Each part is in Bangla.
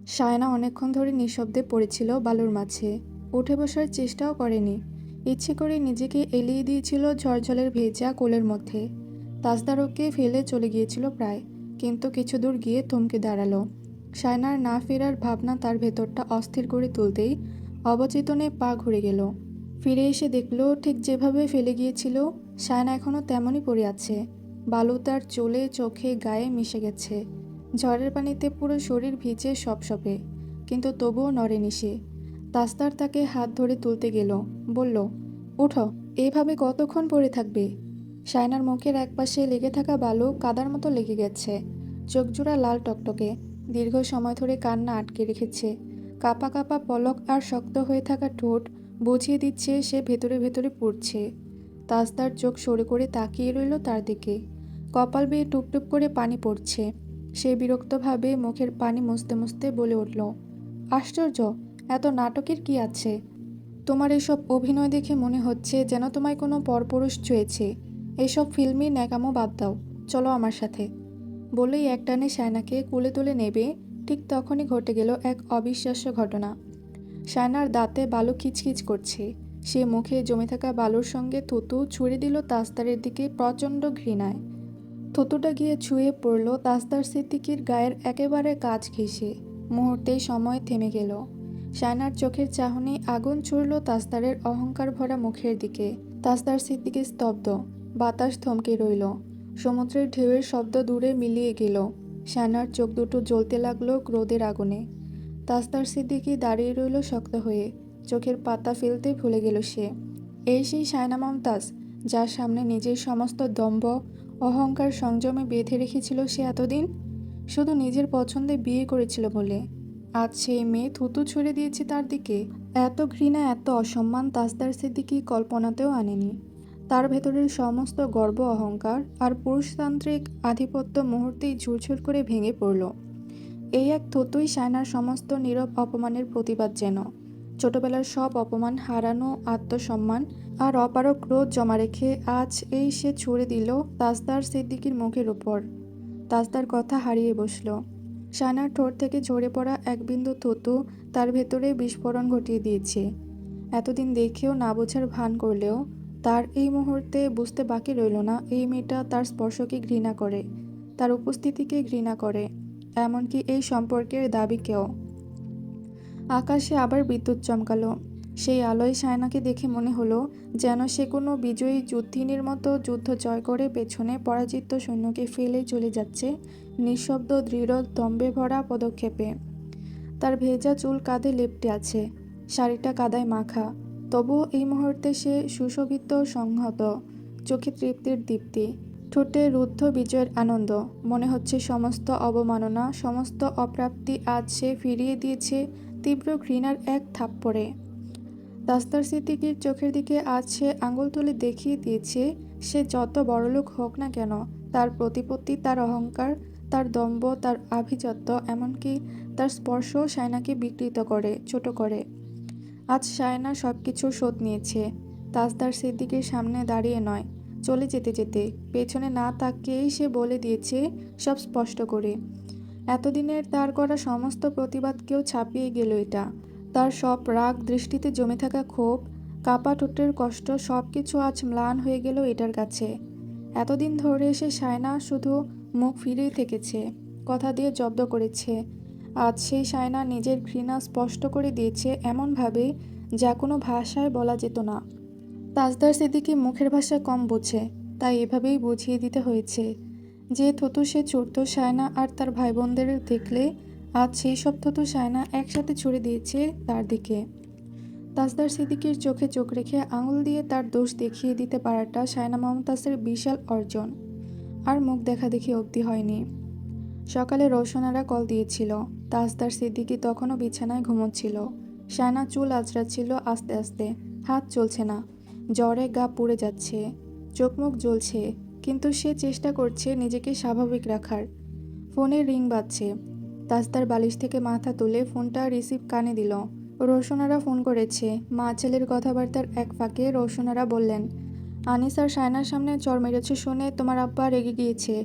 সায়না অনেকক্ষণ ধরে নিঃশব্দে পড়েছিল বালুর মাঝে। উঠে বসার চেষ্টাও করেনি। ইচ্ছে করে নিজেকে এলিয়ে দিয়েছিল ঝড়ঝড়ের ভেজা কোলের মধ্যে। তাজদার ওকে ফেলে চলে গিয়েছিল প্রায়, কিন্তু কিছু দূর গিয়ে থমকে দাঁড়ালো। সায়নার না ফেরার ভাবনা তার ভেতরটা অস্থির করে তুলতেই অবচেতনে পা ঘুরে গেল। ফিরে এসে দেখলো ঠিক যেভাবে ফেলে গিয়েছিল সায়না এখনও তেমনই পড়ে আছে। বালু তার চুলে, চোখে, গায়ে মিশে গেছে। ঝড়ের পানিতে পুরো শরীর ভিজে সপসপে, কিন্তু তবুও নড়েনি সে। তাস্তার তাকে হাত ধরে তুলতে গেল, বলল, উঠো, এইভাবে কতক্ষণ পড়ে থাকবে? সায়নার মুখের একপাশে লেগে থাকা বালু কাদার মতো লেগে গেছে। চোখজোড়া লাল টকটকে, দীর্ঘ সময় ধরে কান্না আটকে রেখেছে। কাপা কাপা পলক আর শক্ত হয়ে থাকা ঠোঁট বুঝিয়ে দিচ্ছে সে ভেতরে ভেতরে পুড়ছে। তাজদার চোখ সরে করে তাকিয়ে রইল তার দিকে। কপাল বেয়ে টুপটুপ করে পানি পড়ছে। সে বিরক্তভাবে মুখের পানি মুছতে মুছতে বলে উঠল, আশ্চর্য, এত নাটকের কি আছে? তোমার এসব অভিনয় দেখে মনে হচ্ছে যেন তোমায় কোনো পরপুরুষ ছুঁয়েছে। এসব ফিল্মি ন্যাকামো বাদ দাও, চলো আমার সাথে। বলেই একটানে সায়নাকে কোলে তুলে নেবে। ঠিক তখনই ঘটে গেল এক অবিশ্বাস্য ঘটনা। সায়নার দাঁতে বালু খিচখিচ করছে। সে মুখে জমে থাকা বালুর সঙ্গে থুতু ছুঁড়ে দিল তাস্তারের দিকে প্রচণ্ড ঘৃণায়। থুতুটা গিয়ে ছুঁয়ে পড়ল তাজদার সিদ্দিকীর গায়ের একেবারে কাছ ঘেঁষে। মুহূর্তেই সময় থেমে গেল। সায়নার চোখের চাহনি আগুন ছুড়ল তাজদারের অহংকার ভরা মুখের দিকে। তাজদার সিদ্দিকী স্তব্ধ। বাতাস থমকে রইল। সমুদ্রের ঢেউয়ের শব্দ দূরে মিলিয়ে গেল। সায়নার চোখ দুটো জ্বলতে লাগলো ক্রোধের আগুনে। তাজদার সিদ্দিকী দাঁড়িয়ে রইল শক্ত হয়ে। চোখের পাতা ফেলতে ভুলে গেল সে। এই সেই সায়না মমতাজ, যার সামনে নিজের সমস্ত দম্ভ, অহংকার সংযমে বেঁধে রেখেছিল সে এতদিন, শুধু নিজের পছন্দে বিয়ে করেছিল বলে। আজ সেই মেয়ে থুতু ছুঁড়ে দিয়েছে তার দিকে। এত ঘৃণা, এত অসম্মান তাজদার সিদ্দিকী কল্পনাতেও আনেনি। তার ভেতরের সমস্ত গর্ব, অহংকার আর পুরুষতান্ত্রিক আধিপত্য মুহূর্তেই ঝুরঝুর করে ভেঙে পড়ল। এই এক থুতুই সায়নার সমস্ত নীরব অপমানের প্রতিবাদ যেন। ছোটবেলার সব অপমান, হারানো আত্মসম্মান আর অপারক ক্রোধ জমা রেখে আজ এই সে ছুড়ে দিল তাজদার সিদ্দিকীর মুখের উপর। তাজদার কথা হারিয়ে বসল। সায়নার ঠোঁট থেকে ঝরে পড়া এক বিন্দু থুতু তার ভেতরে বিস্ফোরণ ঘটিয়ে দিয়েছে। এতদিন দেখেও না বোঝার ভান করলেও তার এই মুহূর্তে বুঝতে বাকি রইল না এই মেয়েটা তার স্পর্শকে ঘৃণা করে, তার উপস্থিতিকে ঘৃণা করে, এমনকি এই সম্পর্কের দাবিকেও। আকাশে আবার বিদ্যুৎ চমকালো। সেই আলোয় সায়নাকে দেখে মনে হলো যেন সে কোনো বিজয়ী যুদ্ধিনীর মতো যুদ্ধ জয় করে পেছনে পরাজিত সৈন্যকে ফেলে চলে যাচ্ছে নিঃশব্দ, দৃঢ়, দম্ভে ভরা পদক্ষেপে। তার ভেজা চুল কাঁধে লেপ্টে আছে, শাড়িটা কাদায় মাখা। তবুও এই মুহূর্তে সে সুশোভিত, সংহত, চোখে তৃপ্তির দীপ্তি, ঠোঁটে রুদ্ধ বিজয়ের আনন্দ। মনে হচ্ছে সমস্ত অবমাননা, সমস্ত অপ্রাপ্তি আজ সে ফিরিয়ে দিয়েছে তীব্র ঘৃণার এক থাপ্পড়ে। তাজদার সিদ্দিকীর চোখের দিকে আজ সে আঙুল তুলে দেখিয়ে দিয়েছে, সে যত বড়লোক হোক না কেন, তার প্রতিপত্তি, তার অহংকার, তার দম্ভ, তার আভিজাত্য, এমনকি তার স্পর্শও সায়নাকে বিকৃত করে, ছোট করে। আজ সায়না সব কিছুর শোধ নিয়েছে। তাজদার সিদ্দিকীর সামনে দাঁড়িয়ে নয়, চলে যেতে যেতে, পেছনে না তাকিয়েই সে বলে দিয়েছে সব স্পষ্ট করে। এতদিনের তার করা সমস্ত প্রতিবাদকেও ছাপিয়ে গেল এটা। তার সব রাগ, দৃষ্টিতে জমে থাকা ক্ষোভ, কাপা ঠোঁটের কষ্ট, সব কিছু আজ ম্লান হয়ে গেল এটার কাছে। এতদিন ধরে সে সায়না শুধু মুখ ফিরেই থেকেছে, কথা দিয়ে জব্দ করেছে। আজ সেই সায়না নিজের ঘৃণা স্পষ্ট করে দিয়েছে এমনভাবে যা কোনো ভাষায় বলা যেত না। তাজদার সিদ্দিকী মুখের ভাষা কম বোঝে, তাই এভাবেই বুঝিয়ে দিতে হয়েছে। যে থুতু সে ছুড়ত সায়না আর তার ভাই বোনদের দেখলে, আজ সেই সব থুতু সায়না একসাথে ছুড়ে দিয়েছে তার দিকে। তাজদার সিদ্দিকীর চোখে চোখ রেখে আঙুল দিয়ে তার দোষ দেখিয়ে দিতে পারাটা সায়না মমতাজের বিশাল অর্জন। আর মুখ দেখা দেখি অবধি হয়নি। সকালে রওশনারা কল দিয়েছিল। তাজদার সিদ্দিকী তখনও বিছানায় ঘুমোচ্ছিল। সায়না চুল আঁচড়াচ্ছিল আস্তে আস্তে, হাত চলছে না, জ্বরে গা পুড়ে যাচ্ছে, চোখ মুখ জ্বলছে, কিন্তু সে চেষ্টা করছে নিজেকে স্বাভাবিক রাখার। ফোনের রিং বাজছে। তাজদার বালিশ থেকে মাথা তুলে ফোনটা রিসিভ কানে দিল। রওশনারা ফোন করেছে। মা ছেলের কথাবার্তার এক ফাঁকে রওশনারা বললেন, আনিস আর সায়নার সামনে চর মেরেছে শুনে তোমার আব্বা রেগে গিয়েছে।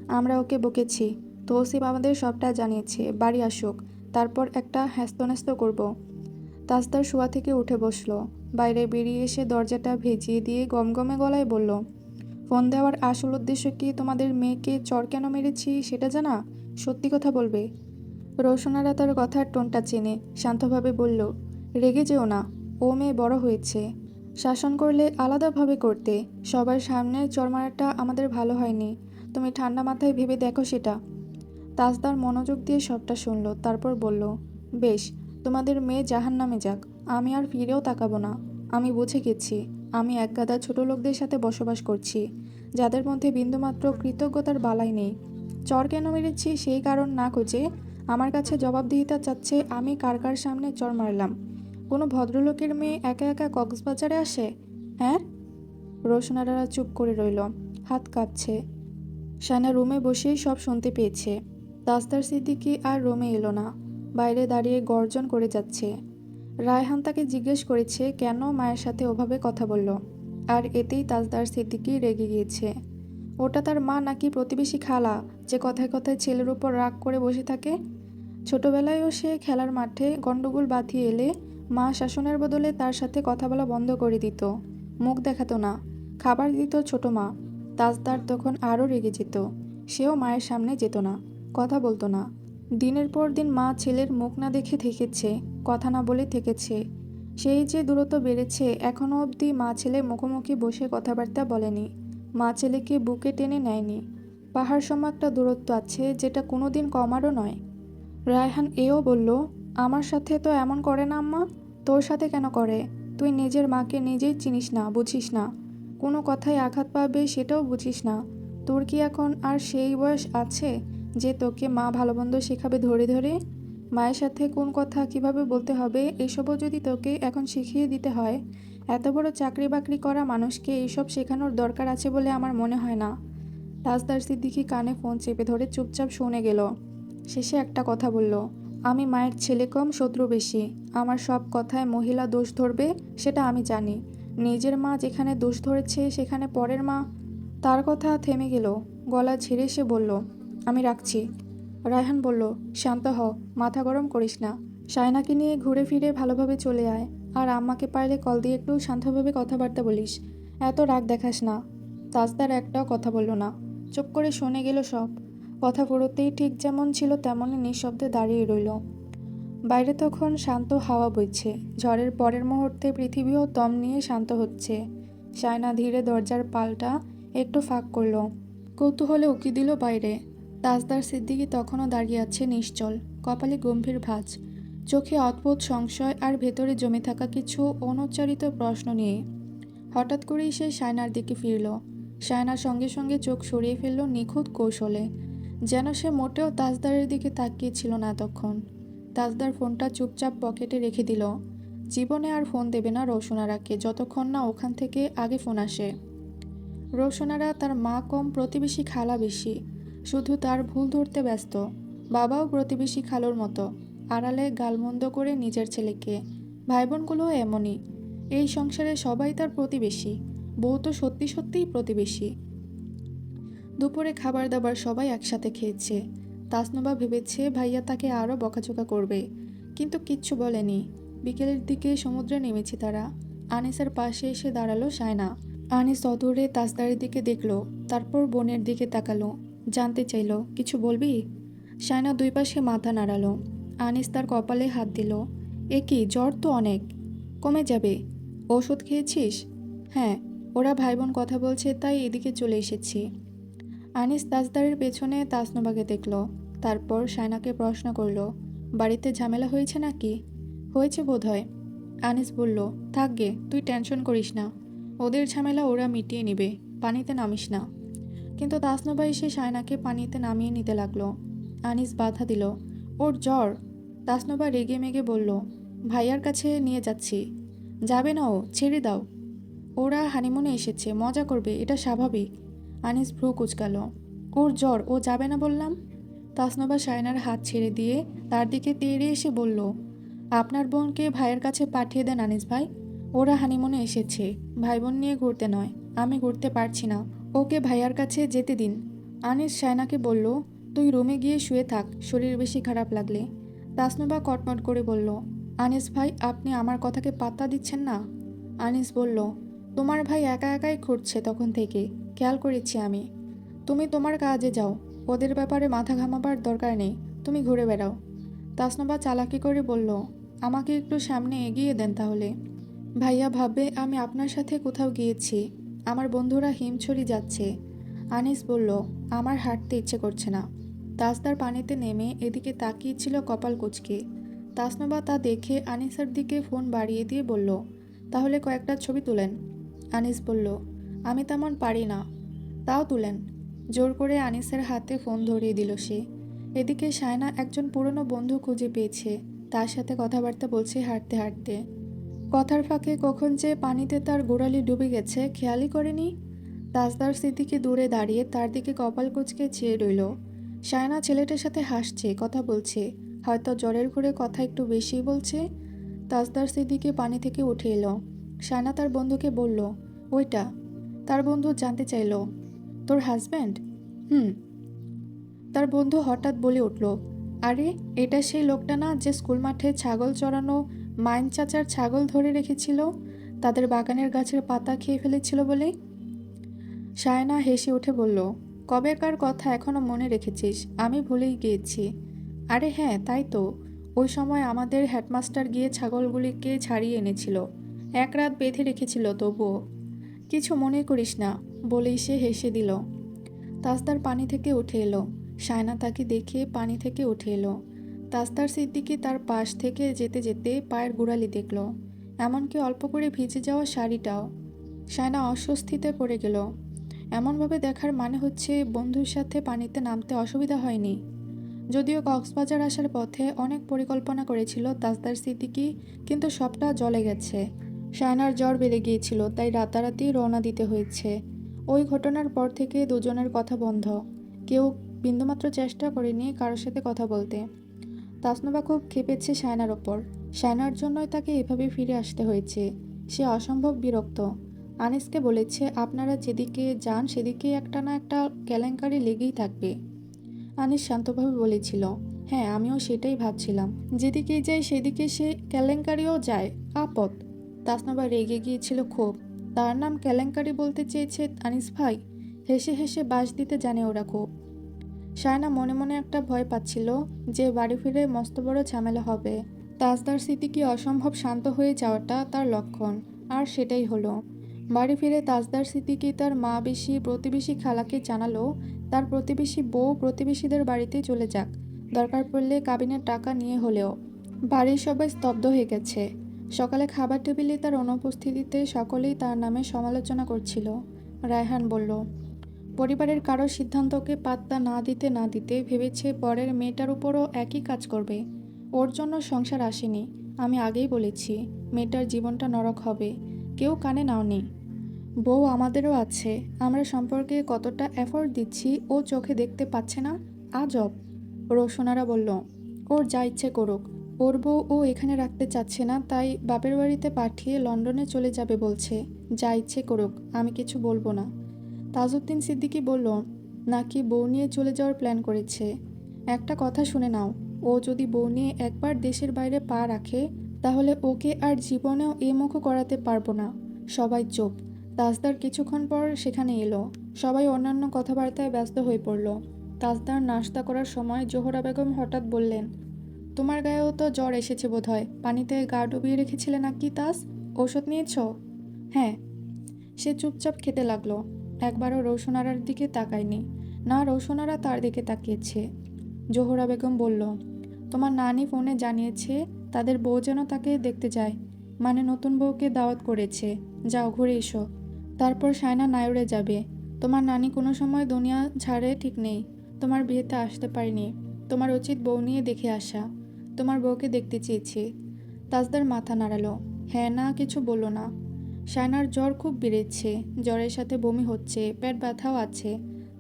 আমরা ওকে বকেছি। তৌসিফ আমাদের সবটা জানিয়েছে, বাড়ি আসুক, তারপর একটা হ্যাস্তন্যাস্ত করব। তাজদার শোয়া থেকে উঠে বসলো। বাইরে বেরিয়ে এসে দরজাটা ভেজিয়ে দিয়ে গমগমে গলায় বলল, ফোন দেওয়ার আসল উদ্দেশ্য কি তোমাদের মেয়েকে চর কেন মেরেছি সেটা জানা? সত্যি কথা বলবে। রোশনারা তার কথার টোনটা চেনে শান্তভাবে বলল, রেগে যেও না, ও মেয়ে বড় হয়েছে। শাসন করলে আলাদাভাবে করতে, সবার সামনে চর মারাটা আমাদের ভালো হয়নি। তুমি ঠান্ডা মাথায় ভেবে দেখো সেটা। তাজদার মনোযোগ দিয়ে সবটা শুনল, তারপর বলল, বেশ, তোমাদের মেয়ে জাহান্নামে যাক, আমি আর ফিরেও তাকাবো না। আমি বুঝে গেছি আমি একগাদা ছোট লোকদের সাথে বসবাস করছি, যাদের মধ্যে বিন্দুমাত্র কৃতজ্ঞতার বালাই নেই। চর কেন মেরেছি সেই কারণ না খুঁজে আমার কাছে জবাবদিহিতা চাচ্ছে আমি কার কার সামনে চর মারলাম। কোনো ভদ্রলোকের মেয়ে একা একা কক্সবাজারে আসে? হ্যাঁ? রোশনারা চুপ করে রইল, হাত কাঁপছে। শায়না রুমে বসেই সব শুনতে পেয়েছে। তাজদার সিদ্দিকী আর রুমে এলো না, বাইরে দাঁড়িয়ে গর্জন করে যাচ্ছে। রায়হান তাকে জিজ্ঞেস করেছে কেন মায়ের সাথে ওভাবে কথা বলল, আর এতেই তাজদার সিদ্দিকী রেগে গিয়েছে। ওটা তার মা নাকি প্রতিবেশী খালা যে কথায় কথায় ছেলের উপর রাগ করে বসে থাকে? ছোটবেলায়ও সে খেলার মাঠে গন্ডগোল বাঁধিয়ে এলে মা শাসনের বদলে তার সাথে কথা বলা বন্ধ করে দিত, মুখ দেখাতো না, খাবার দিত ছোট মা। তাজদার তখন আরও রেগে যেত। সেও মায়ের সামনে যেত না, কথা বলতো না। দিনের পর দিন মা ছেলের মুখ না দেখে থেকেছে, কথা না বলে থেকেছে। সেই যে দূরত্ব বেড়েছে, এখনও অবধি মা ছেলে মুখোমুখি বসে কথাবার্তা বলেনি, মা ছেলেকে বুকে টেনে নেয়নি। পাহাড় সম একটা দূরত্ব আছে যেটা কোনোদিন কমারও নয়। রায়হান এও বলল, আমার সাথে তো এমন করে না আম্মা, তোর সাথে কেন করে? তুই নিজের মাকে নিজেই চিনিস না, বুঝিস না, কোনো কথায় আঘাত পাবে সেটাও বুঝিস না। তোর কি এখন আর সেই বয়স আছে যে তোকে মা ভালো মন্দ শেখাবে ধরে ধরে? মায়ের সাথে কোন কথা কিভাবে বলতে হবে এসবও যদি তোকে এখন শিখিয়ে দিতে হয়, এত বড় চাকরি বাকরি করা মানুষকে এইসব শেখানোর দরকার আছে বলে আমার মনে হয় না। তাজদার সিদ্দিকী কানে ফোন চেপে ধরে চুপচাপ শুনে গেল। শেষে একটা কথা বলল, আমি মায়ের ছেলে কম, শত্রু বেশি। আমার সব কথায় মহিলা দোষ ধরবে সেটা আমি জানি। নিজের মা যেখানে দোষ ধরেছে সেখানে পরের মা। তার কথা থেমে গেল, গলা ঝেড়ে সে বলল, আমি রাখছি। রায়হান বলল, শান্ত হ, মাথা গরম করিস না। শায়নাকে নিয়ে ঘুরে ফিরে ভালোভাবে চলে আয়, আর আম্মাকে পারলে কল দিয়ে একটু শান্তভাবে কথাবার্তা বলিস, এত রাগ দেখাস না। তাজদার একটাও কথা বলল না, চুপ করে শুনে গেল সব। কথা ফুরোতেই ঠিক যেমন ছিল তেমনই নিঃশব্দে দাঁড়িয়ে রইল। বাইরে তখন শান্ত হাওয়া বইছে, ঝড়ের পরের মুহূর্তে পৃথিবীও দম নিয়ে শান্ত হচ্ছে। শায়না ধীরে দরজার পালটা একটু ফাঁক করল, কৌতূহলে উকি দিল বাইরে। তাজদার সিদ্দিকী তখনও দাঁড়িয়ে আছে নিশ্চল, কপালে গম্ভীর ভাঁজ, চোখে অদ্ভুত সংশয় আর ভেতরে জমে থাকা কিছু অনুচ্চারিত প্রশ্ন নিয়ে। হঠাৎ করেই সে শায়নার দিকে ফিরল। শায়নার সঙ্গে সঙ্গে চোখ সরিয়ে ফেলল নিখুঁত কৌশলে, যেন সে মোটেও তাজদারের দিকে তাকিয়েছিল না এতক্ষণ। তাজদার ফোনটা চুপচাপ পকেটে রেখে দিল। জীবনে আর ফোন দেবে না রোশনারাকে যতক্ষণ না ওখান থেকে আগে ফোন আসে। রোশনারা তার মা কম, প্রতিবেশী খালা বেশি, শুধু তার ভুল ধরতে ব্যস্ত। বাবাও প্রতিবেশী খালোর মতো, আড়ালে গালমন্দ করে নিজের ছেলেকে। ভাই বোনগুলোও এমনই। এই সংসারে সবাই তার প্রতিবেশী, বউ তো সত্যি সত্যিই প্রতিবেশী। দুপুরে খাবার দাবার সবাই একসাথে খেয়েছে। তাসনুবা ভেবেছে ভাইয়া তাকে আরও বকাঝকা করবে, কিন্তু কিচ্ছু বলেনি। বিকেলের দিকে সমুদ্রে নেমেছে তারা। আনিসের পাশে এসে দাঁড়ালো শায়না। আনিস অদূরে তাজদারের দিকে দেখলো, তারপর বোনের দিকে তাকালো, জানতে চাইল, কিছু বলবি? শায়না দুই পাশে মাথা নাড়ালো। আনিস তার কপালে হাত দিল। এ কি, জ্বর তো অনেক, কমে যাবে। ওষুধ খেয়েছিস? হ্যাঁ, ওরা ভাই বোন কথা বলছে তাই এদিকে চলে এসেছি। আনিস তাজদারের পেছনে তাসনুবাকে দেখল, তারপর শায়নাকে প্রশ্ন করল, বাড়িতে ঝামেলা হয়েছে নাকি? হয়েছে বোধহয়। আনিস বলল, থাকগে, তুই টেনশন করিস না, ওদের ঝামেলা ওরা মিটিয়ে নিবে, পানিতে নামিস না। কিন্তু তাসনুবা এসে শায়নাকে পানিতে নামিয়ে নিতে লাগলো। আনিস বাধা দিল, ওর জ্বর। তাসনুবা রেগে মেগে বলল, ভাইয়ার কাছে নিয়ে যাচ্ছি। যাবে না ও, ছেড়ে দাও। ওরা হানিমুনে এসেছে, মজা করবে, এটা স্বাভাবিক। আনিস ভ্রু কুঁচকাল। ওর জ্বর, ও যাবে না বললাম। তাসনুবা শায়নার হাত ছেড়ে দিয়ে তার দিকে তেড়ে এসে বলল, আপনার বোনকে ভাইয়ের কাছে পাঠিয়ে দেন আনিস ভাই, ওরা হানিমুনে এসেছে, ভাই বোন নিয়ে ঘুরতে নয়। আমি ঘুরতে পারছি না, ওকে ভাইয়ার কাছে যেতে দিন। আনিস শায়নাকে বলল, তুই রুমে গিয়ে শুয়ে থাক শরীর বেশি খারাপ লাগলে। তাসনুবা কটমট করে বলল, আনিস ভাই, আপনি আমার কথাকে পাত্তা দিচ্ছেন না? আনিস বলল, তোমার ভাই একা একাই ঘুরছে তখন থেকে, খেয়াল করেছি আমি। তুমি তোমার কাজে যাও, ওদের ব্যাপারে মাথা ঘামাবার দরকার নেই, তুমি ঘুরে বেড়াও। তাসনুবা চালাকি করে বলল, আমাকে একটু সামনে এগিয়ে দেন তাহলে। ভাইয়া ভাববে আমি আপনার সাথে কোথাও গিয়েছি। আমার বন্ধুরা হিমছড়ি যাচ্ছে। আনিস বলল, আমার হাঁটতে ইচ্ছে করছে না। তাসদার পানিতে নেমে এদিকে তাকিয়েছিল কপাল কুঁচকে। তাসনুবা তা দেখে আনিসের দিকে ফোন বাড়িয়ে দিয়ে বলল, তাহলে কয়েকটা ছবি তুলেন। আনিস বলল, আমি তেমন পারি না। তাও তুলেন। জোর করে আনিসের হাতে ফোন ধরিয়ে দিল সে। এদিকে শায়না একজন পুরনো বন্ধু খুঁজে পেয়েছে, তার সাথে কথাবার্তা বলছে হাঁটতে হাঁটতে। কথার ফাঁকে কখন যে পানিতে তার গোড়ালি ডুবে গেছে খেয়ালই করেনি। তাজদার সিদ্দিকী দূরে দাঁড়িয়ে তার দিকে কপাল কুঁচকে চেয়ে রইল। শায়না ছেলেটার সাথে হাসছে, কথা বলছে, হয়তো জ্বরের ঘুরে কথা একটু বেশিই বলছে। তাজদার সিদ্দিকী পানি থেকে উঠে এলো। শায়না তার বন্ধুকে বলল, ওইটা। তার বন্ধু জানতে চাইল, তোর হাজব্যান্ড? হুম। তার বন্ধু হঠাৎ বলে উঠল, আরে এটা সেই লোকটা না যে স্কুল মাঠে ছাগল চড়ানো মাইন চাচার ছাগল ধরে রেখেছিল, তাদের বাগানের গাছের পাতা খেয়ে ফেলেছিল বলে? শায়না হেসে উঠে বলল, কবেকার কথা এখনো মনে রেখেছিস? আমি ভুলেই গিয়েছি। আরে হ্যাঁ, তাই তো। ওই সময় আমাদের হেডমাস্টার গিয়ে ছাগলগুলিকে ছাড়িয়ে এনেছিল, এক রাত বেঁধে রেখেছিল তবুও। কিছু মনে করিস না, বলেই সে হেসে দিল। তাজদার পানি থেকে উঠে এলো। শায়না তাকে দেখে পানি থেকে উঠে এলো। তাজদার সিদ্দিকী তার পাশ থেকে যেতে যেতে পায়ের গোড়ালি দেখল, এমনকি অল্প করে ভিজে যাওয়া শাড়িটাও। শায়না অস্বস্তিতে পড়ে গেল। এমনভাবে দেখার মানে হচ্ছে বন্ধুর সাথে পানিতে নামতে অসুবিধা হয়নি। যদিও কক্সবাজার আসার পথে অনেক পরিকল্পনা করেছিল তাজদার সিদ্দিকী, কিন্তু সবটা জলে গেছে। শায়নার জ্বর বেড়ে গিয়েছিল, তাই রাতারাতি রওনা দিতে হয়েছে। ওই ঘটনার পর থেকে দুজনের কথা বন্ধ। কেউ বিন্দুমাত্র চেষ্টা করেনি কারোর সাথে কথা বলতে। তাসনুবা খুব ক্ষেপেছে শায়নার ওপর। শায়নার জন্যই তাকে এভাবে ফিরে আসতে হয়েছে। সে অসম্ভব বিরক্ত। আনিসকে বলেছে, আপনারা যেদিকে যান সেদিকে একটা না একটা কেলেঙ্কারি লেগেই থাকবে। আনিস শান্তভাবে বলেছিল, হ্যাঁ আমিও সেটাই ভাবছিলাম, যেদিকেই যাই সেদিকে সে কেলেঙ্কারিও যায়। আপদ। তাসনুবা রেগে গিয়েছিল খুব। তার নাম কেলেঙ্কারি বলতে চেয়েছে আনিস ভাই? হেসে হেসে বাঁশ দিতে জানে ওরা খুব। শায়না মনে মনে একটা ভয় পাচ্ছিল যে বাড়ি ফিরে মস্ত বড় ঝামেলা হবে। তাজদার সিদ্দিকী অসম্ভব শান্ত হয়ে যাওয়াটা তার লক্ষণ, আর সেটাই হলো। বাড়ি ফিরে তাজদার সিদ্দিকী তার মা বেশি প্রতিবেশী খালাকে জানালো তার প্রতিবেশী বউ প্রতিবেশীদের বাড়িতে চলে যাক, দরকার পড়লে কাবিনের টাকা নিয়ে হলেও। বাড়ির সবাই স্তব্ধ হয়ে গেছে। সকালে খাবার টেবিলে তার অনুপস্থিতিতে সকলেই তার নামে সমালোচনা করছিল। রায়হান বলল, পরিবারের কারো সিদ্ধান্তকে পাত্তা না দিতে না দিতে ভেবেছে পরের মেয়েটার উপরও একই কাজ করবে। ওর জন্য সংসার আসেনি, আমি আগেই বলেছি, মেয়েটার জীবনটা নরক হবে। কেউ কানে নাওনি। বউ আমাদেরও আছে, আমরা সম্পর্কে কতটা এফোর্ট দিচ্ছি ও চোখে দেখতে পাচ্ছে না। আজব। রোশনারা বলল, ওর যা ইচ্ছে করুক। ওর বউ ও এখানে রাখতে চাচ্ছে না, তাই বাপের বাড়িতে পাঠিয়ে লন্ডনে চলে যাবে বলছে। যা ইচ্ছে করুক, আমি কিছু বলবো না। তাজউদ্দিন সিদ্দিকী বলল, নাকি বউ নিয়ে চলে যাওয়ার প্ল্যান করেছে। একটা কথা শুনে নাও, ও যদি বউ নিয়ে একবার দেশের বাইরে পা রাখে তাহলে ওকে আর জীবনেও এ মুখও করাতে পারবো না। সবাই চুপ। তাজদার কিছুক্ষণ পর সেখানে এলো। সবাই অন্যান্য কথাবার্তায় ব্যস্ত হয়ে পড়ল। তাজদার নাশতা করার সময় জোহরা বেগম হঠাৎ বললেন, তোমার গায়েও তো জ্বর এসেছে বোধহয়, পানিতে গা ডুবিয়ে রেখেছিলে নাকি তাজ? ঔষধ নিয়েছ? হ্যাঁ। সে চুপচাপ খেতে লাগলো। একবারও রৌশনারার দিকে তাকায়নি, না রৌশনারা তার দিকে তাকিয়েছে। জোহরা বেগম বলল, তোমার নানি ফোনে জানিয়েছে তাদের বউ যেন তাকে দেখতে যায়, মানে নতুন বউকে দাওয়াত করেছে। যাও ঘুরে এসো। তারপর শায়না নায়রে যাবে। তোমার নানি কোনো সময় দুনিয়া ছাড়ে ঠিক নেই। তোমার বিয়েতে আসতে পারিনি, তোমার উচিত বউ নিয়ে দেখে আসা। তোমার বউকে দেখতে চেয়েছি। তাজদার মাথা নাড়ালো, হ্যাঁ না কিছু বলল না। শায়নার জ্বর খুব বেড়েছে, জ্বরের সাথে বমি হচ্ছে, পেট ব্যথাও আছে।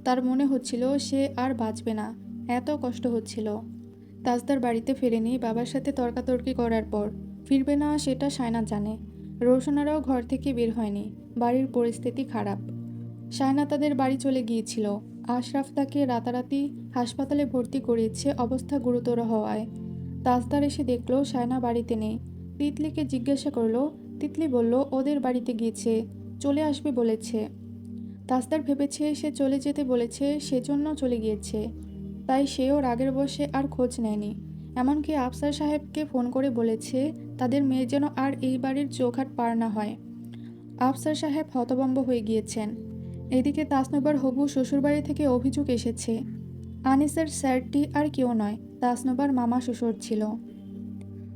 তার মনে হচ্ছিল সে আর বাঁচবে না, এত কষ্ট হচ্ছিল। তাজদার বাড়িতে ফেরেনি বাবার সাথে তর্কাতর্কি করার পর। ফিরবে না সেটা শায়না জানে। রৌশনারাও ঘর থেকে বের হয়নি, বাড়ির পরিস্থিতি খারাপ। শায়না তাদের বাড়ি চলে গিয়েছিল। আশরাফ তাকে রাতারাতি হাসপাতালে ভর্তি করিয়েছে অবস্থা গুরুতর হওয়ায়। তাজদার এসে দেখলো সায়না বাড়িতে নেই। তিতলিকে জিজ্ঞাসা করলো। তিতলি বলল ওদের বাড়িতে গিয়েছে, চলে আসবে বলেছে। তাজদার ভেবেছে সে চলে যেতে বলেছে, সেজন্য চলে গিয়েছে। তাই সেও রাগের বশে আর খোঁজ নেয়নি। এমনকি আফসার সাহেবকে ফোন করে বলেছে তাদের মেয়ে যেন আর এই বাড়ির চৌখাট পার না হয়। আফসার সাহেব হতভম্ব হয়ে গিয়েছেন। এদিকে তাসনুবার হবু শ্বশুরবাড়ি থেকে অভিযোগ এসেছে। আনিসের স্যারটি আর কেউ নয়, তাসনুবার মামা শ্বশুর ছিল।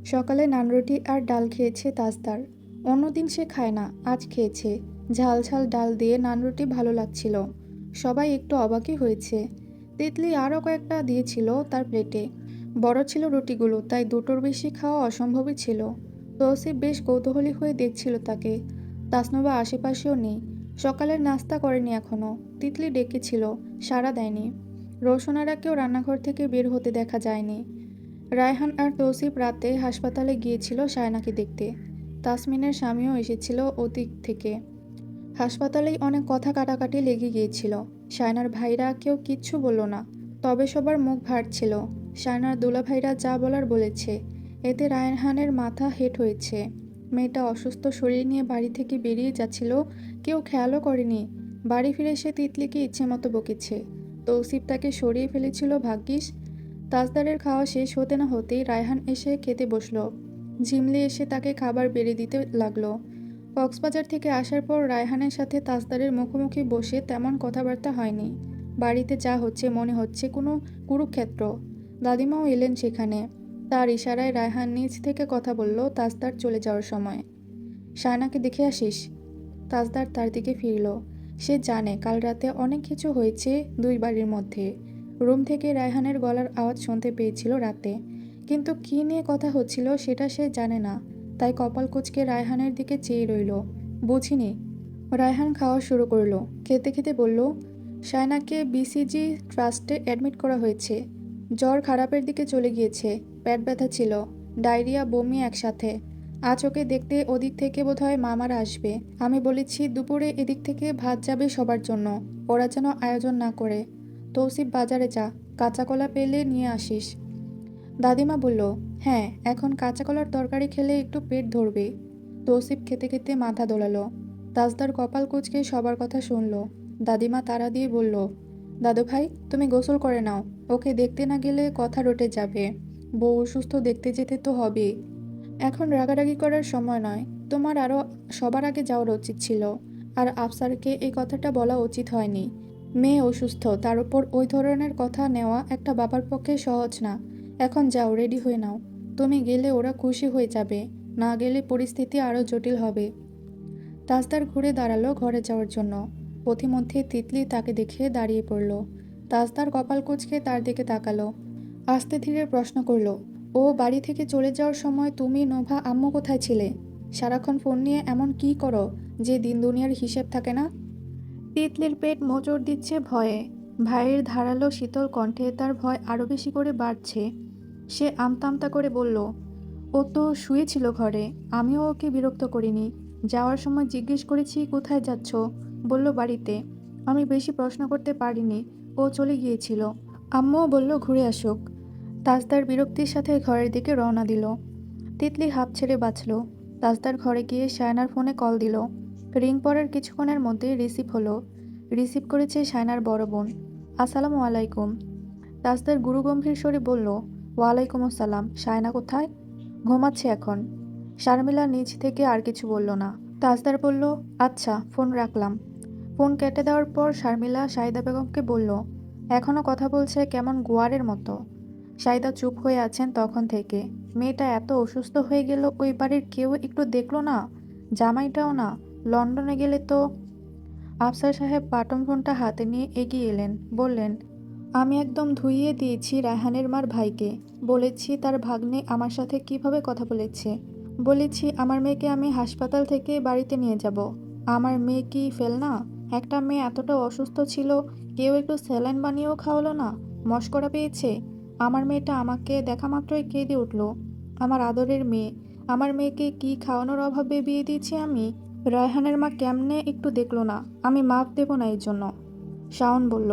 সকালে নানরুটি আর ডাল খেয়েছে তাজদার। অন্যদিন সে খায় না, আজ খেয়েছে। ঝাল ঝাল ডাল দিয়ে নানরুটি ভালো লাগছিল। সবাই একটু অবাকই হয়েছে। তিতলি আরও কয়েকটা দিয়েছিল তার প্লেটে। বড় ছিল রুটিগুলো, তাই দুটোর বেশি খাওয়া অসম্ভবই ছিল। তৌসিফ বেশ কৌতূহলী হয়ে দেখছিল তাকে। তাসনুবা আশেপাশেও নেই। সকালের নাস্তা করেনি এখনো। তিতলি ডেকেছিল, সাড়া দেয়নি। রোশনারাকেও রান্নাঘর থেকে বের হতে দেখা যায়নি। রায়হান আর তৌসিফ রাতে হাসপাতালে গিয়েছিল সায়নাকে দেখতে। তাসমিনের স্বামীও এসেছিল ওদিক থেকে। হাসপাতালেই অনেক কথা কাটাকাটি লেগে গিয়েছিল। সায়নার ভাইরা কেউ কিচ্ছু বলল না, তবে সবার মুখ ভার ছিল। সায়নার দুলাভাইরা যা বলার বলেছে। এতে রায়হানের মাথা হেট হয়েছে। মেয়েটা অসুস্থ শরীর নিয়ে বাড়ি থেকে বেরিয়ে যাচ্ছিল, কেউ খেয়ালও করেনি। বাড়ি ফিরে সে তিতলিকে ইচ্ছে মতো বকেছে। তৌসিফ তাকে সরিয়ে ফেলেছিল ভাগ্যিস। তাজদারের খাওয়া শেষ হতে না হতেই রায়হান এসে খেতে বসলো। ঝিমলি এসে তাকে খাবার বেড়ে দিতে লাগলো। কক্সবাজার থেকে আসার পর রায়হানের সাথে তাজদারের মুখোমুখি বসে তেমন কথাবার্তা হয়নি। বাড়িতে যা হচ্ছে মনে হচ্ছে কোনো কুরুক্ষেত্র। দাদিমাও এলেন সেখানে। তার ইশারায় রায়হান নিজ থেকে কথা বলল তাজদার চলে যাওয়ার সময়। সায়নাকে দেখে আসিস। তাজদার তার দিকে ফিরল। সে জানে কাল রাতে অনেক কিছু হয়েছে দুই বাড়ির মধ্যে। রুম থেকে রায়হানের গলার আওয়াজ শুনতে পেয়েছিল রাতে, কিন্তু কী নিয়ে কথা হচ্ছিল সেটা সে জানে না। তাই কপাল কুঁচকে রায়হানের দিকে চেয়ে রইল। বুঝিনি। রায়হান খাওয়া শুরু করলো। খেতে খেতে বলল, সায়নাকে বিসিজি ট্রাস্টে অ্যাডমিট করা হয়েছে। জ্বর খারাপের দিকে চলে গিয়েছে, পেট ব্যথা ছিল, ডায়রিয়া বমি একসাথে। আজ ওকে দেখতে ওদিক থেকে বোধহয় মামারা আসবে। আমি বলেছি দুপুরে এদিক থেকে ভাত যাবে সবার জন্য, ওরা যেন আয়োজন না করে। তৌসিফ বাজারে যা, কাঁচা কলা পেলে নিয়ে আসিস। দাদিমা বলল, হ্যাঁ, এখন কাঁচা কলার তরকারি খেলে একটু পেট ধরবে। তৌসিফ খেতে খেতে মাথা দোলালো। তাজদার কপাল কুঁচকে সবার কথা শুনল। দাদিমা তাড়া দিয়ে বলল, দাদু ভাই তুমি গোসল করে নাও, ওকে দেখতে না গেলে কথা রটে যাবে। বউ অসুস্থ, দেখতে যেতে তো হবে। এখন রাগারাগি করার সময় নয়, তোমার আরও সবার আগে যাওয়ার উচিত ছিল। আর আফসারকে এই কথাটা বলা উচিত হয়নি। মেয়ে অসুস্থ, তার উপর ওই ধরনের কথা নেওয়া একটা বাবার পক্ষে সহজ না। এখন যাও, রেডি হয়ে নাও। তুমি গেলে ওরা খুশি হয়ে যাবে, না গেলে পরিস্থিতি আরও জটিল হবে। তাজদার ঘুরে দাঁড়ালো ঘরে যাওয়ার জন্য। পথিমধ্যে তিতলি তাকে দেখে দাঁড়িয়ে পড়ল। তাজদার কপাল কুঁচকে তার দিকে তাকালো। আস্তে ধীরে প্রশ্ন করল, ও বাড়ি থেকে চলে যাওয়ার সময় তুমি, নোভা, আম্মু কোথায় ছিলে? সারাক্ষণ ফোন নিয়ে এমন কি করো যে দিন দুনিয়ার হিসেব থাকে না? তিতলির পেট মোচড় দিচ্ছে ভয়ে। ভাইয়ের ধারালো শীতল কণ্ঠে তার ভয় আরও বেশি করে বাড়ছে। সে আমতা আমতা করে বলল, ও তো শুয়েছিল ঘরে, আমিও ওকে বিরক্ত করিনি। যাওয়ার সময় জিজ্ঞেস করেছি কোথায় যাচ্ছ, বলল বাড়িতে। আমি বেশি প্রশ্ন করতে পারিনি, ও চলে গিয়েছিল। আম্মুও বলল ঘুরে আসুক। তাজদার বিরক্তির সাথে ঘরের দিকে রওনা দিল। তিতলি হাঁপ ছেড়ে বাঁচল। তাজদার ঘরে গিয়ে শায়নার ফোনে কল দিল। রিং পড়ার কিছুক্ষণের মধ্যে রিসিভ হলো। রিসিভ করেছে শায়নার বড় বোন। আসসালামু আলাইকুম। তাজদার গুরুগম্ভীর স্বরে বলল, ওয়ালাইকুম আসসালাম। শায়না কোথায়? ঘুমাচ্ছে এখন। শারমিলা নিজ থেকে আর কিছু বলল না। তাজদার বলল, আচ্ছা, ফোন রাখলাম। ফোন কেটে দেওয়ার পর শারমিলা শাহিদা বেগমকে বলল, এখনও কথা বলছে কেমন গোয়ারের মতো। শাহিদা চুপ হয়ে আছেন তখন থেকে। মেয়েটা এত অসুস্থ হয়ে গেল, ওই বাড়ির কেউ একটু দেখলো না, জামাইটাও না। লন্ডনে গেলে তো। আফসার সাহেব বাটন ফোনটা হাতে নিয়ে এগিয়ে এলেন, বললেন, আমি একদম ধুইয়ে দিয়েছি রায়হানের মার ভাইকে। বলেছি তার ভাগ্নে আমার সাথে কিভাবে কথা বলেছে। বলেছি আমার মেয়েকে আমি হাসপাতাল থেকে বাড়িতে নিয়ে যাব। আমার মেয়ে কি ফেল না? একটা মেয়ে এতটা অসুস্থ ছিল, কেউ একটু স্যালাইন বানিয়েও খাওয়ালো না। মশকরা পেয়েছে। আমার মেয়েটা আমাকে দেখা মাত্রই কেঁদে উঠল। আমার আদরের মেয়ে, আমার মেয়েকে কি খাওয়ানোর অভাবে বিয়ে দিয়েছি আমি? রায়হানের মা কেমনে একটু দেখলো না? আমি মাপ দেব না এই জন্য। শাওন বলল,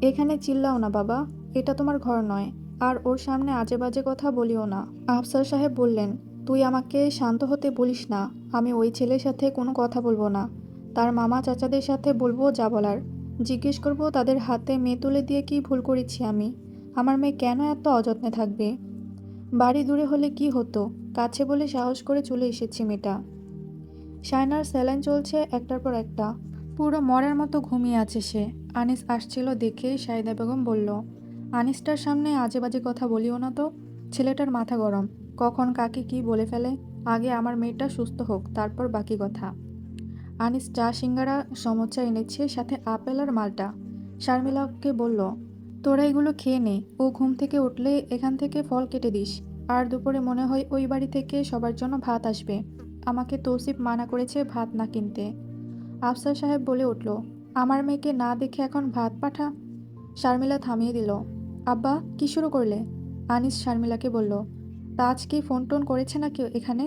এখানে চিল্লাও না বাবা, এটা তোমার ঘর নয়। আর ওর সামনে আজে বাজে কথা বলিও না। আফসার সাহেব বললেন, তুই আমাকে শান্ত হতে বলিস না। আমি ওই ছেলের সাথে কোনো কথা বলবো না। তার মামা চাচাদের সাথে বলবো যা বলার। জিজ্ঞেস করবো তাদের হাতে মেয়ে তুলে দিয়ে কি ভুল করেছি আমি। আমার মেয়ে কেন এত অযত্নে থাকবে? বাড়ি দূরে হলে কি হতো, কাছে বলে সাহস করে চলে এসেছি মেয়েটা। শায়নার স্যালাইন চলছে একটার পর একটা। পুরো মরার মতো ঘুমিয়ে আছে সে। আনিস আসছিল দেখে শাহিদা বেগম বলল, আনিসটার সামনে আজে বাজে কথা বলিও না তো। ছেলেটার মাথা গরম, কখন কাকে কি বলে ফেলে। আগে আমার মেয়েটা সুস্থ হোক, তারপর বাকি কথা। আনিস চা সিঙ্গারা সমোসা এনেছে, সাথে আপেল আর মালটা। শারমিলাকে বলল, তোরা এগুলো খেয়ে নে। ও ঘুম থেকে উঠলে এখান থেকে ফল কেটে দিস। আর দুপুরে মনে হয় ওই বাড়ি থেকে সবার জন্য ভাত আসবে। আমাকে তৌসিফ মানা করেছে ভাত না কিনতে। আফসার সাহেব বলে উঠল, আমার মেয়েকে না দেখে এখন ভাত পাঠা। শারমিলা থামিয়ে দিল। আব্বা, কি শুরু করলে? আনিস শারমিলাকে বলল, তা আজ কি ফোন টোন করেছে না কেউ এখানে?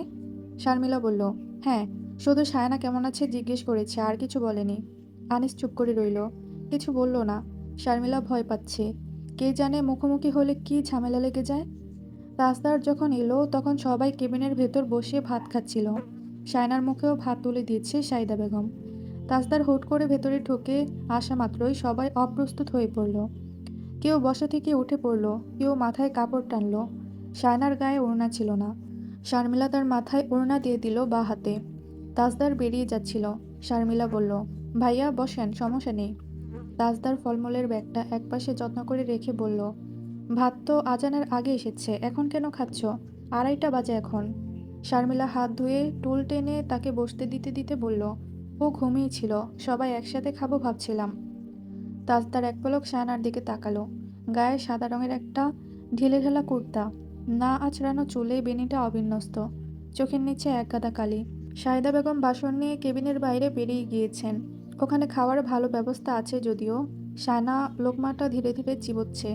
শারমিলা বলল, হ্যাঁ, শুধু সায়না কেমন আছে জিজ্ঞেস করেছে, আর কিছু বলেনি। আনিস চুপ করে রইল, কিছু বলল না। শারমিলা ভয় পাচ্ছে, কে জানে মুখোমুখি হলে কি ঝামেলা লেগে যায়। তাজদার যখন এলো তখন সবাই কেবিনের ভেতর বসে ভাত খাচ্ছিল। শায়নার মুখেও ভাত তুলে দিয়েছে শাহিদা বেগম। তাজদার হুট করে ভেতরে ঢুকে আসা মাত্রই সবাই অপ্রস্তুত হয়ে পড়ল। কেউ বসা থেকে উঠে পড়ল, কেউ মাথায় কাপড় টানলো। শায়নার গায়ে ওড়না ছিল না। শারমিলা তার মাথায় ওড়না দিয়ে দিল বা হাতে। তাজদার বেরিয়ে যাচ্ছিল। শারমিলা বলল, ভাইয়া বসেন, সমস্যা নেই। তাজদার ফলমূলের ব্যাগটা একপাশে যত্ন করে রেখে বলল, ভাত তো আজানের আগে এসেছে, এখন কেন খাচ্ছ? 2:30 বাজে এখন। শারমিলা হাত ধুয়ে টুল টেনে তাকে বসতে দিতে দিতে বলল, ও ঘুমিয়েছিল, সবাই একসাথে খাবো ভাবছিলাম। তাজদার এক পলক শায়নার দিকে তাকালো। গায়ে সাদা রঙের একটা ঢিলেঢালা কুর্তা, না আঁচড়ানো চুলে বেনিটা অবিন্যস্ত, চোখের নিচে এক গাদা কালি। শাহিদা বেগম বাসন নিয়ে কেবিনের বাইরে বেরিয়ে গিয়েছেন। ওখানে খাওয়ার ভালো ব্যবস্থা আছে যদিও। শায়না লোকমাটা ধীরে ধীরে চিবোচ্ছে।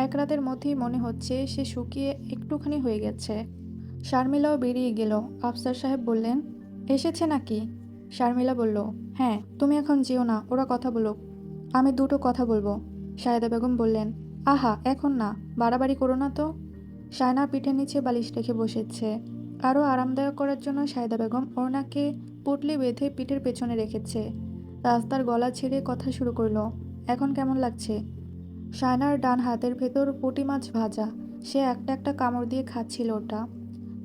এক রাতের মধ্যেই মনে হচ্ছে সে শুকিয়ে একটুখানি হয়ে গেছে। শারমিলাও বেরিয়ে গেল। আফসার সাহেব বললেন, এসেছে নাকি? শারমিলা বলল, হ্যাঁ, তুমি এখন যেও না, ওরা কথা বলুক। আমি দুটো কথা বলবো। শাহেদা বেগম বললেন, আহা, এখন না, বাড়াবাড়ি করো না তো। শায়না পিঠের নিচে বালিশ রেখে বসেছে। আরও আরামদায়ক করার জন্য শাহেদা বেগম ওড়নাকে পুটলি বেঁধে পিঠের পেছনে রেখেছে। তাজদার গলা ছেড়ে কথা শুরু করলো, এখন কেমন লাগছে? শায়নার ডান হাতের ভেতর পুঁটি মাছ ভাজা। সে একটা একটা কামড় দিয়ে খাচ্ছিল ওটা।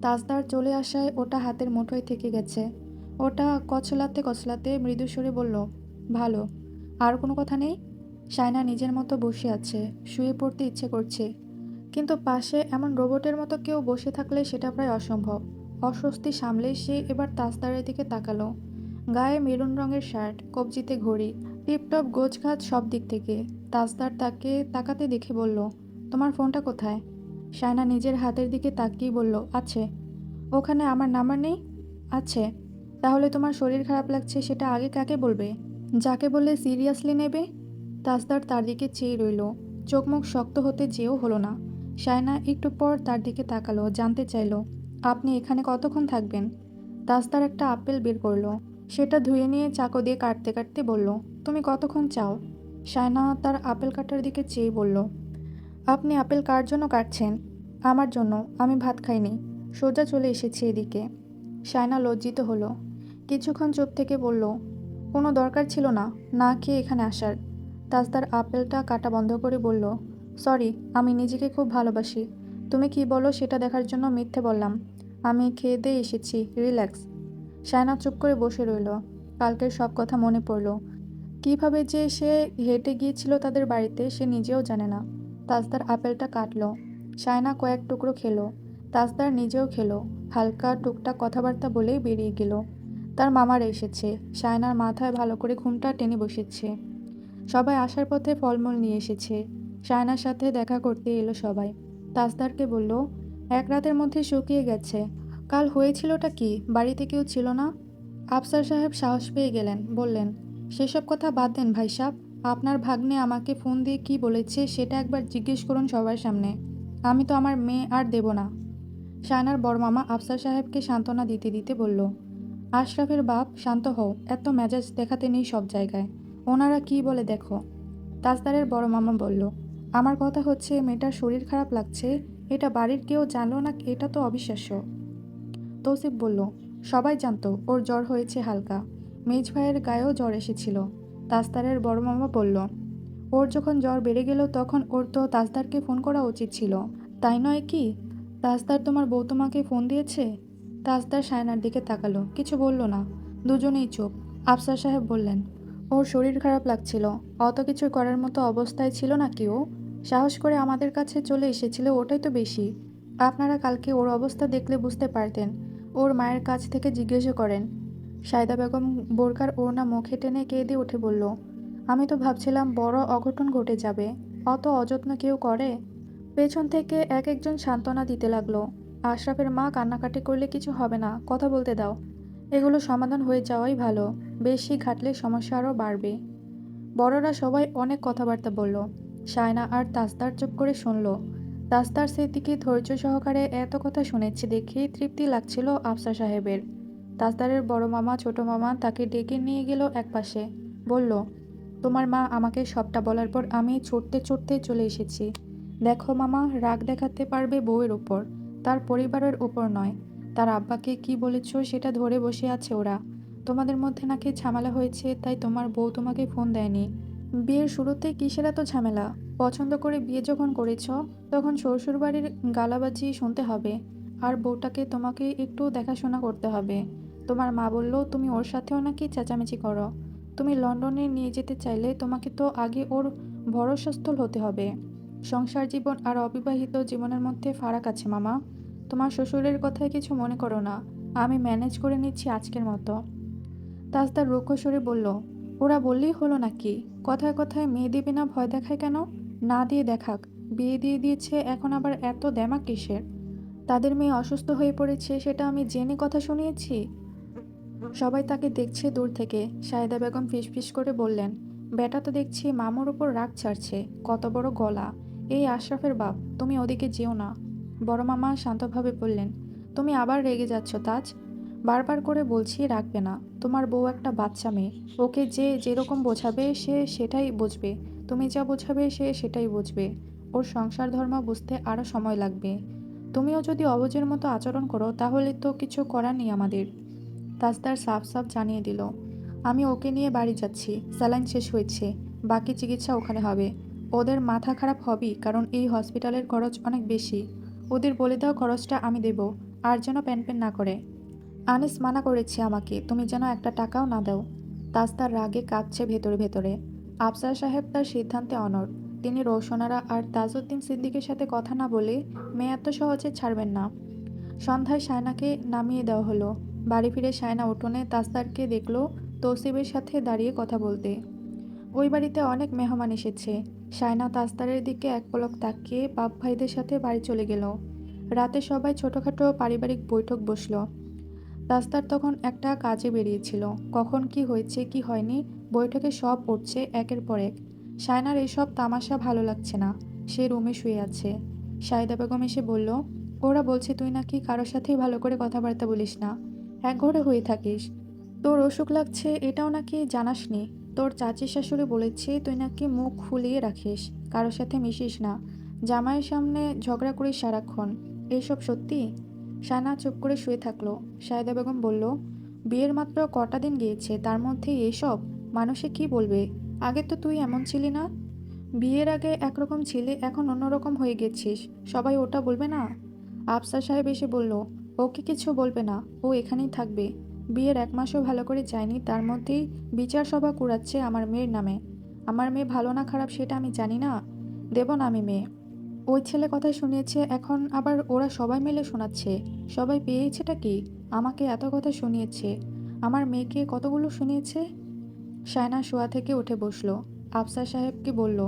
তাজদার চলে আসায় ওটা হাতের মুঠোয় থেকে গেছে। ওটা কচলাতে কচলাতে মৃদু স্বরে বলল, ভালো। আর কোনো কথা নেই? শায়না নিজের মতো বসে আছে, শুয়ে পড়তে ইচ্ছে করছে। কিন্তু পাশে এমন রোবটের মতো কেউ বসে থাকলে সেটা প্রায় অসম্ভব। অস্বস্তি সামলে সে এবার তাজদারের দিকে তাকালো। গায়ে মেরুন রঙের শার্ট, কবজিতে ঘড়ি, টিপটপ গোছগাছ সব দিক থেকে। তাজদার তাকে তাকাতে দেখে বলল, তোমার ফোনটা কোথায়? শায়না নিজের হাতের দিকে তাকিয়ে বলল, আছে। ওখানে আমার নাম্বার নেই? আছে। তাহলে তোমার শরীর খারাপ লাগছে সেটা আগে কাকে বলবে? যাকে বললে সিরিয়াসলি নেবে। তাজদার তার দিকে চেয়ে রইল। চোখ মুখ শক্ত হতে যেও হলো না। শায়না একটু পর তার দিকে তাকালো, জানতে চাইল, আপনি এখানে কতক্ষণ থাকবেন? তাজদার একটা আপেল বের করলো। সেটা ধুয়ে নিয়ে চাকু দিয়ে কাটতে কাটতে বলল, তুমি কতক্ষণ চাও? শায়না তার আপেল কাটার দিকে চেয়ে বলল, আপনি আপেল কার জন্য কাটছেন? আমার জন্য, আমি ভাত খাইনি। সোজা চলে এসেছি এদিকে। শায়না লজ্জিত হলো। কিছুক্ষণ চুপ থেকে বলল, কোনো দরকার ছিল না, না খেয়ে এখানে আসার। তাজদার আপেলটা কাটা বন্ধ করে বলল, সরি, আমি নিজেকে খুব ভালোবাসি। তুমি কি বলো সেটা দেখার জন্য মিথ্যে বললাম। আমি খেয়ে দিয়ে এসেছি, রিল্যাক্স। শায়না চুপ করে বসে রইল। কালকের সব কথা মনে পড়ল। কিভাবে যে সে হেঁটে গিয়েছিল তাদের বাড়িতে সে নিজেও জানে না। তাজদার আপেলটা কাটলো। শায়না কয়েক টুকরো খেলো। তাজদার নিজেও খেলো। হালকা টুকটাক কথাবার্তা বলেই বেরিয়ে গেল। তার মামারা এসেছে। শায়নার মাথায় ভালো করে ঘুমটা টেনে বসেছে। সবাই আসার পথে ফলমূল নিয়ে এসেছে। শায়নার সাথে দেখা করতে এলো সবাই। তাজদারকে বলল, এক রাতের মধ্যে শুকিয়ে গেছে। কাল হয়েছিলটা কি, বাড়িতে কেউ ছিল না? আফসার সাহেব সাহস পেয়ে গেলেন, বললেন, সেসব কথা বাদ দেন ভাই সাব। আপনার ভাগ্নে আমাকে ফোন দিয়ে কি বলেছে সেটা একবার জিজ্ঞেস করুন সবার সামনে। আমি তো আমার মেয়ে আর দেব না। শায়নার বড় মামা আফসার সাহেবকে সান্ত্বনা দিতে দিতে বলল, আশরাফের বাপ, শান্ত হও, এত মেজাজ দেখাতে নেই সব জায়গায়। ওনারা কি বলে দেখো। তাজদারের বড় মামা বলল, আমার কথা হচ্ছে মেয়েটার শরীর খারাপ লাগছে, এটা বাড়ির কেউ জানলো না, এটা তো অবিশ্বাস্য। তৌসিফ বলল, সবাই জানতো ওর জ্বর হয়েছে হালকা। মেজ ভাইয়ের গায়েও জ্বর এসেছিল। তাজদারের বড় মামা বলল, ওর যখন জ্বর বেড়ে গেল তখন ওর তো তাজদারকে ফোন করা উচিত ছিল, তাই নয় কি? তাজদার তোমার বউ তোমাকে ফোন দিয়েছে? তাজদার সায়নার দিকে তাকালো, কিছু বলল না। দুজনেই চুপ। আফসার সাহেব বললেন, ওর শরীর খারাপ লাগছিল, অত কিছু করার মতো অবস্থায় ছিল নাকি ও? সাহস করে আমাদের কাছে চলে এসেছিল, ওটাই তো বেশি। আপনারা কালকে ওর অবস্থা দেখলে বুঝতে পারতেন। ওর মায়ের কাছ থেকে জিজ্ঞেসও করেন। সায়দা বেগম বোরকার ওড়না মুখে টেনে কেঁদে উঠে বলল, আমি তো ভাবছিলাম বড় অঘটন ঘটে যাবে। অত অযত্ন কেউ করে? পেছন থেকে এক একজন সান্ত্বনা দিতে লাগলো। আশরাফের মা কান্নাকাটি করলে কিছু হবে না, কথা বলতে দাও। এগুলো সমাধান হয়ে যাওয়াই ভালো। বেশি ঘাটলে সমস্যা আরও বাড়বে। বড়রা সবাই অনেক কথাবার্তা বলল। সায়না আর তাজদার চুপ করে শুনল। তাজদার সেদিকে ধৈর্য সহকারে এত কথা শুনেছে দেখেই তৃপ্তি লাগছিল আফসার সাহেবের। তাজদারের বড় মামা ছোট মামা তাকে ডেকে নিয়ে গেল একপাশে। বলল, তোমার মা আমাকে সবটা বলার পর আমি ছুটতে ছুটতে চলে এসেছি। দেখো মামা, রাগ দেখাতে পারবে বউয়ের উপর, তার পরিবারের উপর নয়। তার আব্বাকে কি বলেছ সেটা ধরে বসে আছে ওরা। তোমাদের মধ্যে নাকি ঝামেলা হয়েছে, তাই তোমার বউ তোমাকে ফোন দেয়নি। বিয়ের শুরুতে কিসের এত ঝামেলা? পছন্দ করে বিয়ে যখন করেছ, তখন শ্বশুরবাড়ির গালাবাজি শুনতে হবে। আর বউটাকে তোমাকে একটু দেখাশোনা করতে হবে। তোমার মা বলল তুমি ওর সাথেও নাকি চেঁচামেচি করো। তুমি লন্ডনে নিয়ে যেতে চাইলে তোমাকে তো আগে ওর ভরসাস্থল হতে হবে। সংসার জীবন আর অবিবাহিত জীবনের মধ্যে ফারাক আছে মামা। তোমার শ্বশুরের কথায় কিছু মনে করো না, আমি ম্যানেজ করে নিচ্ছি আজকের মতো। তাজদার রুক্ষ স্বরে বলল, ওরা বললেই হলো নাকি? কথায় কথায় মেয়ে দেবে না ভয় দেখায় কেন? না দিয়ে দেখাক। বিয়ে দিয়ে দিয়েছে, এখন আবার এত দেমা কিসের? তাদের মেয়ে অসুস্থ হয়ে পড়েছে, সেটা আমি জেনে কথা শুনিয়েছি? সবাই তাকে দেখছে দূর থেকে। সায়েদা বেগম ফিসফিস করে বললেন, বেটা তো দেখছি মামুর উপর রাগ ছাড়ছে। কত বড় গলা! এই আশরাফের বাপ, তুমি ওদিকে যেও না। বড় মামা শান্তভাবে বললেন, তুমি আবার রেগে যাচ্ছ তাজ। বারবার করে বলছি রাখবে না। তোমার বউ একটা বাচ্চা মেয়ে, ওকে যে যেরকম বোঝাবে সে সেটাই বুঝবে। তুমি যা বোঝাবে সে সেটাই বুঝবে। ওর সংসার ধর্ম বুঝতে আরও সময় লাগবে। তুমিও যদি অবুঝের মতো আচরণ করো তাহলে তো কিছু করার নেই আমাদের। তাজদার সাফ সাফ জানিয়ে দিল, আমি ওকে নিয়ে বাড়ি যাচ্ছি, স্যালাইন শেষ হয়েছে, বাকি চিকিৎসা ওখানে হবে। ওদের মাথা খারাপ হবেই, কারণ এই হসপিটালের খরচ অনেক বেশি। ওদের বলে দাও খরচটা আমি দেব, আর যেন প্যান না করে। আনিস মানা করেছে আমাকে, তুমি যেন একটা টাকাও না দাও। তাজদার রাগে কাঁপছে ভেতরে ভেতরে। আফসার সাহেব তার সিদ্ধান্তে অনড়। তিনি রৌশনারা আর তাজউদ্দিন সিদ্দিকের সাথে কথা না বলে মেয়ে এত সহজে ছাড়বেন না। সন্ধ্যায় সায়নাকে নামিয়ে দেওয়া হলো। বাড়ি ফিরে সায়না উঠোনে তাজদারকে দেখল তৌসিবের সাথে দাঁড়িয়ে কথা বলতে। ওই বাড়িতে অনেক মেহমান এসেছে। সায়না তাজদারের দিকে এক পলক তাকিয়ে বাপ ভাইদের সাথে বাড়ি চলে গেল। রাতে সবাই ছোটখাটো পারিবারিক বৈঠক বসলো। তাজদার তখন একটা কাজে বেরিয়েছিল। কখন কি হয়েছে কি হয়নি বৈঠকে সব উঠছে একের পর এক। সায়নার এসব তামাশা ভালো লাগছে না। সে রুমে শুয়ে আছে। সায়েদা বেগম এসে বলল, ওরা বলছে তুই নাকি কারোর সাথেই ভালো করে কথাবার্তা বলিস না, একঘরে হয়ে থাকিস। তোর অসুখ লাগছে এটাও নাকি জানাসনি। তোর চাচি শাশুড়ি বলেছে তুই নাকি মুখ ফুলিয়ে রাখিস, কারোর সাথে মিশিস না, জামাইয়ের সামনে ঝগড়া করিস সারাক্ষণ। এইসব সত্যি? সায়না চুপ করে শুয়ে থাকলো। সায়েদা বেগম বলল, বিয়ের মাত্র কটা দিন গিয়েছে, তার মধ্যেই এসব? মানুষে কি বলবে? আগে তো তুই এমন ছিলি না। বিয়ের আগে একরকম ছিলি, এখন অন্যরকম হয়ে গেছিস। সবাই ওটা বলবে না? আফসার সাহেব এসে বলল, ওকে কিছু বলবে না, ও এখানেই থাকবে। বিয়ের 1 মাসও ভালো করে যায়নি, তার মধ্যেই বিচার সভা কুড়াচ্ছে আমার মেয়ের নামে। আমার মেয়ে ভালো না খারাপ সেটা আমি জানি না? দেব না আমি মেয়ে? ওই ছেলে কথা শুনিয়েছে, এখন আবার ওরা সবাই মিলে শোনাচ্ছে। সবাই পেয়েছেটা কি? আমাকে এত কথা শুনিয়েছে, আমার মেয়েকে কতগুলো শুনিয়েছে। সায়না শোয়া থেকে উঠে বসলো। আফসার সাহেবকে বলল,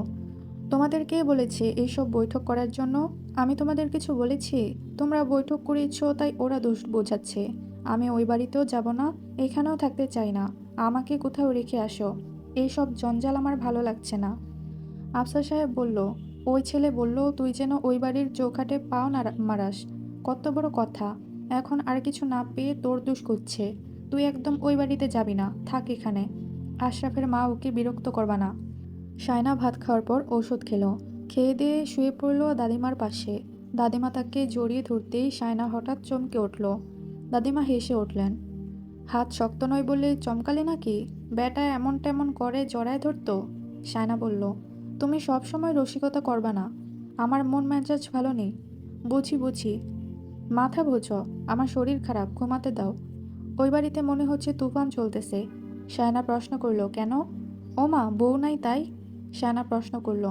তোমাদের কে বলেছে এইসব বৈঠক করার জন্য? আমি তোমাদের কিছু বলেছি? তোমরা বৈঠক করিয়েছো তাই ওরা দোষ বোঝাচ্ছে। আমি ওই বাড়িতেও যাব না, এখানেও থাকতে চাই না। আমাকে কোথাও রেখে আসো। এইসব জঞ্জাল আমার ভালো লাগছে না। আফসার সাহেব বলল, ওই ছেলে বলল তুই যেন ওই বাড়ির চৌকাঠে পাও না মারাস। কত বড় কথা! এখন আর কিছু না পেয়ে তোর দোষ করছে। তুই একদম ওই বাড়িতে যাবি না, থাক এখানে। আশরাফের মা ওকে বিরক্ত করবা না। সায়না ভাত খাওয়ার পর ওষুধ খেলো। খেয়ে দিয়ে শুয়ে পড়ল দাদিমার পাশে। দাদিমা তাকে জড়িয়ে ধরতেই সায়না হঠাৎ চমকে উঠল। দাদিমা হেসে উঠলেন। হাত শক্ত নয় বলে চমকালে নাকি? ব্যাটা এমন টেমন করে জড়ায় ধরতো। সায়না বলল, তুমি সব সময় রসিকতা করবা না। আমার মন মেজাজ ভালো নেই। বুঝি বুঝি, মাথা বোঝো, আমার শরীর খারাপ, ঘুমাতে দাও। ওই বাড়িতে মনে হচ্ছে তুফান চলতেছে। সায়না প্রশ্ন করল, কেন? ওমা, বউ নাই তাই? সায়না প্রশ্ন করল,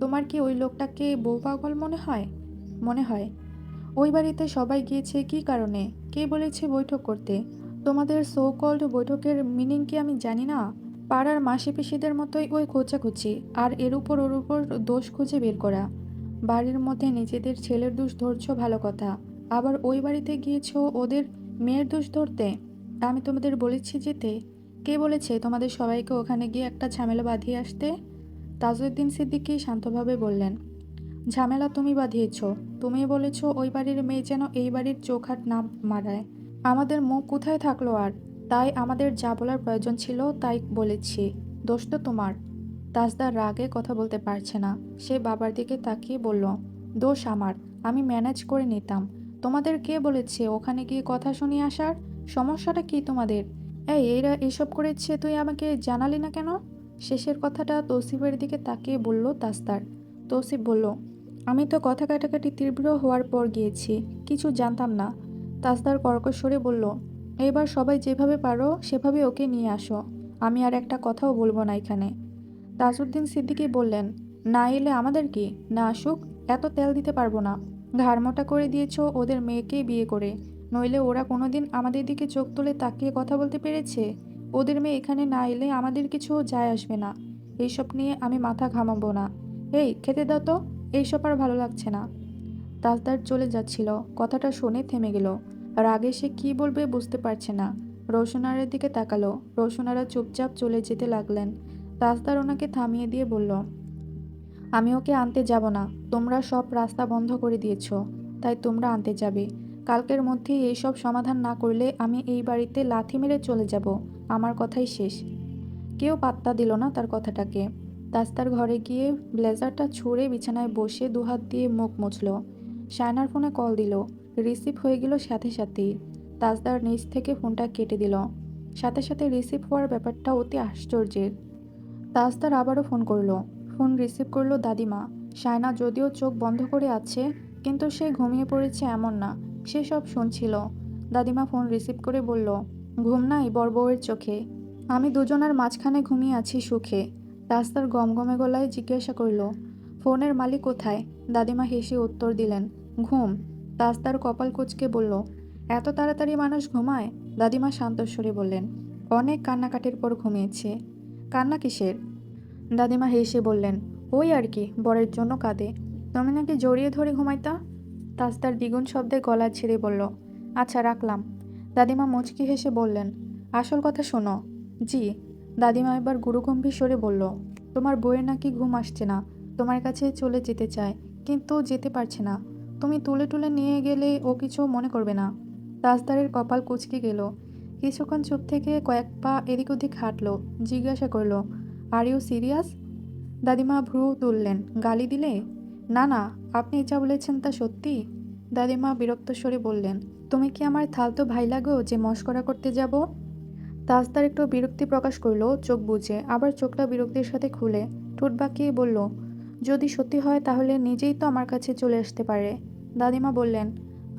তোমার কি ওই লোকটাকে বউ পাগল মনে হয়? মনে হয়। ওই বাড়িতে সবাই গিয়েছে কি কারণে? কে বলেছে বৈঠক করতে? তোমাদের সো কল্ড বৈঠকের মিনিং কি আমি জানি না? পাড়ার মাসি পিসিদের মতোই ওই খোঁচাখুচি, আর এর উপর ওর উপর দোষ খুঁজে বের করা। বাড়ির মধ্যে নিজেদের ছেলের দোষ ধরছো ভালো কথা, আবার ওই বাড়িতে গিয়েছো ওদের মেয়ের দোষ ধরতে। আমি তোমাদের বলেছি যেতে? কে বলেছে তোমাদের সবাইকে ওখানে গিয়ে একটা ঝামেলা বাঁধিয়ে আসতে? তাজউদ্দিন সিদ্দিকী শান্তভাবে বললেন, ঝামেলা তুমি বাঁধিয়েছ। তুমি বলেছ ওই বাড়ির মেয়ে যেন এই বাড়ির চোখহাট না মারায়। আমাদের মুখ কোথায় থাকলো আর? তাই আমাদের যা বলার প্রয়োজন ছিল তাই বলেছি। দোষ তো তোমার। তাজদার রাগে কথা বলতে পারছে না। সে বাবার দিকে তাকিয়ে বলল, দোষ আমার, আমি ম্যানেজ করে নিতাম। তোমাদের কে বলেছে ওখানে গিয়ে কথা শুনিয়ে আসার? সমস্যাটা কি তোমাদের? এই এরা এসব করেছে, তুই আমাকে জানালি না কেন? শেষের কথাটা তৌসিফের দিকে তাকিয়ে বলল তাজদার। তৌসিফ বলল, আমি তো কথা কাটাকাটি তীব্র হওয়ার পর গিয়েছি, কিছু জানতাম না। তাজদার কর্কশ বলল, এবার সবাই যেভাবে পারো সেভাবে ওকে নিয়ে আসো। আমি আর একটা কথাও বলবো না এখানে। তাজউদ্দিন সিদ্দিকী বললেন, না এলে আমাদের কি? না আসুক, এত তেল দিতে পারবো না। ঘাড় মোটা করে দিয়েছো ওদের মেয়েকেই বিয়ে করে, নইলে ওরা কোনোদিন আমাদের দিকে চোখ তুলে তাকিয়ে কথা বলতে পেরেছে? ওদের মেয়ে এখানে না এলে আমাদের কিছু যায় আসবে না। এইসব নিয়ে আমি মাথা ঘামাবো না। এই খেতে দাও তো, এইসব আর ভালো লাগছে না। তাজদার চলে যাচ্ছিল, কথাটা শুনে থেমে গেল। রাগে সে কি বলবে বুঝতে পারছে না। রোশনারের দিকে তাকালো। রোশনারা চুপচাপ চলে যেতে লাগলেন। তাজদার ওনাকে থামিয়ে দিয়ে বলল, আমি ওকে আনতে যাব না। তোমরা সব রাস্তা বন্ধ করে দিয়েছ, তাই তোমরা আনতে যাবে। কালকের মধ্যেই এইসব সমাধান না করলে আমি এই বাড়িতে লাথি মেরে চলে যাব। আমার কথাই শেষ। কেউ পাত্তা দিল না তার কথাটাকে। তাজদার ঘরে গিয়ে ব্লেজারটা ছুঁড়ে বিছানায় বসে দুহাত দিয়ে মুখ মুছল। শায়নার ফোনে কল দিল, রিসিভ হয়ে গেল সাথে সাথেই। তাজদার নিচ থেকে ফোনটা কেটে দিল। সাথে সাথে রিসিভ হওয়ার ব্যাপারটা অতি আশ্চর্যের। তাজদার আবারও ফোন করলো। ফোন রিসিভ করলো দাদিমা। শায়না যদিও চোখ বন্ধ করে আছে, কিন্তু সে ঘুমিয়ে পড়েছে এমন না, সে সব শুনছিল। দাদিমা ফোন রিসিভ করে বলল, ঘুম নাই বড় বউয়ের চোখে? আমি দুজনের মাঝখানে ঘুমিয়ে আছি সুখে। তাজদার গমগমে গলায় জিজ্ঞাসা করল, ফোনের মালিক কোথায়? দাদিমা হেসে উত্তর দিলেন, ঘুম। তাজদার কপাল কুঁচকে বলল, এত তাড়াতাড়ি মানুষ ঘুমায়? দাদিমা শান্ত স্বরে বললেন, অনেক কান্নাকাটির পর ঘুমিয়েছে। কান্না কিসের? দাদিমা হেসে বললেন, ওই আর কি, বরের জন্য কাঁদে। তুমি নাকি জড়িয়ে ধরে ঘুমাইতা? তাজদার দ্বিগুণ শব্দে গলা ছেড়ে বলল, আচ্ছা রাখলাম। দাদিমা মুচকি হেসে বললেন, আসল কথা শোনো। জি। দাদিমা এবার গুরুগম্ভীর স্বরে বলল, তোমার বউয়ের নাকি ঘুম আসছে না, তোমার কাছে চলে যেতে চায়, কিন্তু যেতে পারছে না। তুমি তুলে তুলে নিয়ে গেলে ও কিছু মনে করবে না। তাজদারের কপাল কুঁচকে গেল। কিছুক্ষণ চুপ থেকে কয়েক পা এদিক ওদিক হাঁটলো। জিজ্ঞাসা করলো, আর ইউ সিরিয়াস? দাদিমা ভ্রু তুললেন, গালি দিলে? না না, আপনি যা বলেছেন তা সত্যি। দাদিমা বিরক্ত স্বরে বললেন, তুমি কি আমার থালতো ভাই লাগো যে মশকরা করতে যাব? তাজদার একটু বিরক্তি প্রকাশ করলো চোখ বুজে, আবার চোখটা বিরক্তির সাথে খুলে ঠোঁট বাঁকিয়ে বলল, যদি সত্যি হয় তাহলে নিজেই তো আমার কাছে চলে আসতে পারে। দাদিমা বললেন,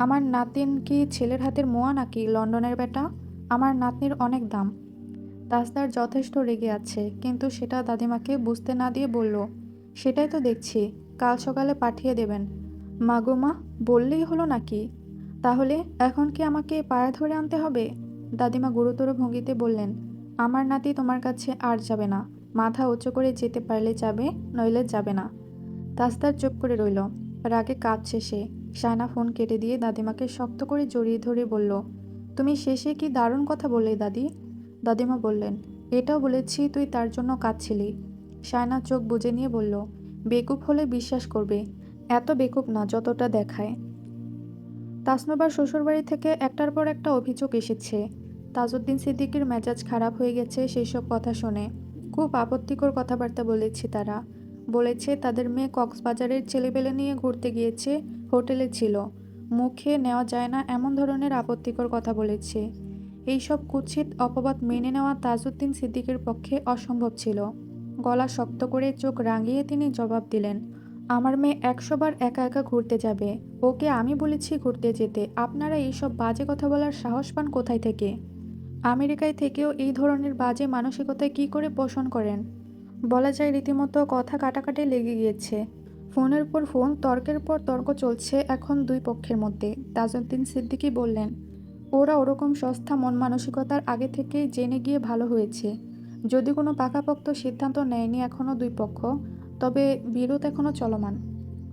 আমার নাতিন কি ছেলের হাতের মোয়া নাকি লন্ডনের বেটা? আমার নাতনির অনেক দাম। তাজদার যথেষ্ট রেগে আছে, কিন্তু সেটা দাদিমাকে বুঝতে না দিয়ে বলল, সেটাই তো দেখছি, কাল সকালে পাঠিয়ে দেবেন। মাগো মা, বললেই হলো নাকি? তাহলে এখন কি আমাকে পায়ে ধরে আনতে হবে? দাদিমা গুরুতর ভঙ্গিতে বললেন, আমার নাতি তোমার কাছে আর যাবে না। মাথা উঁচু করে যেতে পারলে যাবে, নইলে যাবে না। তাজদার চুপ করে রইল। রাগে কাঁপছে সে। শায়না ফোন কেটে দিয়ে দাদিমাকে শক্ত করে জড়িয়ে ধরে বলল, তুমি শেষে কি দারুণ কথা বললে দাদি। দাদিমা বললেন, এটাও বলেছি তুই তার জন্য কাঁদছিলি। শায়না চোখ বুজে নিয়ে বলল, বেকুব হলে বিশ্বাস করবে, এত বেকুব না যতটা দেখায়। তাসনুবার শ্বশুরবাড়ি থেকে একটার পর একটা অভিযোগ এসেছে। তাজউদ্দিন সিদ্দিকীর মেজাজ খারাপ হয়ে গেছে সেই সব কথা শুনে। খুব আপত্তিকর কথাবার্তা বলেছে তারা। বলেছে তাদের মেয়ে কক্সবাজারের ছেলেপেলে নিয়ে ঘুরতে গিয়েছে, হোটেলে ছিল, মুখে নেওয়া যায় না এমন ধরনের আপত্তিকর কথা বলেছে। এইসব কুৎসিত অপবাদ মেনে নেওয়া তাজউদ্দিন সিদ্দিকীর পক্ষে অসম্ভব ছিল। গলা শক্ত করে চোখ রাঙিয়ে তিনি জবাব দিলেন, আমার মেয়ে ১০০ বার একা একা ঘুরতে যাবে, ওকে আমি বলেছি ঘুরতে যেতে, আপনারা এইসব বাজে কথা বলার সাহস পান কোথায় থেকে? আমেরিকায় থেকেও এই ধরনের বাজে মানসিকতায় কি করে পোষণ করেন? বলা যায় রীতিমতো কথা কাটাকাটি লেগে গিয়েছে। ফোনের পর ফোন, তর্কের পর তর্ক চলছে এখন দুই পক্ষের মধ্যে। তাজউদ্দিন সিদ্দিকী বললেন, ওরা ওরকম সস্তা মন মানসিকতার আগে থেকেই জেনে গিয়ে ভালো হয়েছে। যদি কোনো পাকাপোক্ত সিদ্ধান্ত নেয়নি এখনও দুই পক্ষ, তবে বিরোধ এখনও চলমান।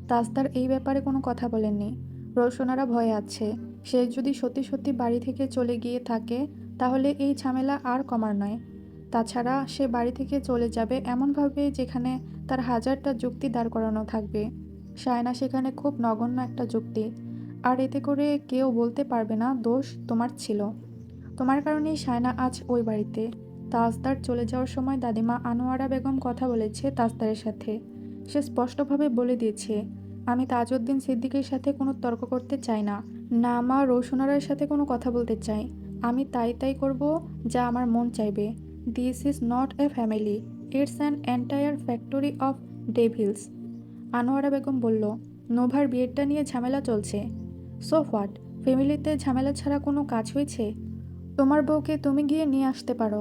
তাজদার এই ব্যাপারে কোনো কথা বলেননি। রওশনারা ভয়ে আছে, সে যদি সত্যি সত্যি বাড়ি থেকে চলে গিয়ে থাকে তাহলে এই ঝামেলা আর কমার নয়। তাছাড়া সে বাড়ি থেকে চলে যাবে এমনভাবে যেখানে তার হাজারটা যুক্তি দাঁড় করানো থাকবে। সায়না সেখানে খুব নগণ্য একটা যুক্তি। আর এতে করে কেউ বলতে পারবে না দোষ তোমার ছিল। তোমার কারণেই সায়না আজ ওই বাড়িতে। তাজদার চলে যাওয়ার সময় দাদিমা আনোয়ারা বেগম কথা বলেছে তাজদারের সাথে। সে স্পষ্টভাবে বলে দিয়েছে, আমি তাজউদ্দিন সিদ্দিকীর সাথে কোনো তর্ক করতে চাই না, না মা রওশনারার সাথে কোনো কথা বলতে চাই। আমি তাই করব যা আমার মন চাইবে। This is not a family, it's an entire factory of devils. Anowara Begum বলল, নোভার বিয়েটা নিয়ে ঝামেলা চলছে। So what? ফ্যামিলিতে ঝামেলা ছাড়া কোনো কাজ হয়েছে? তোমার বউকে তুমি গিয়ে নিয়ে আসতে পারো।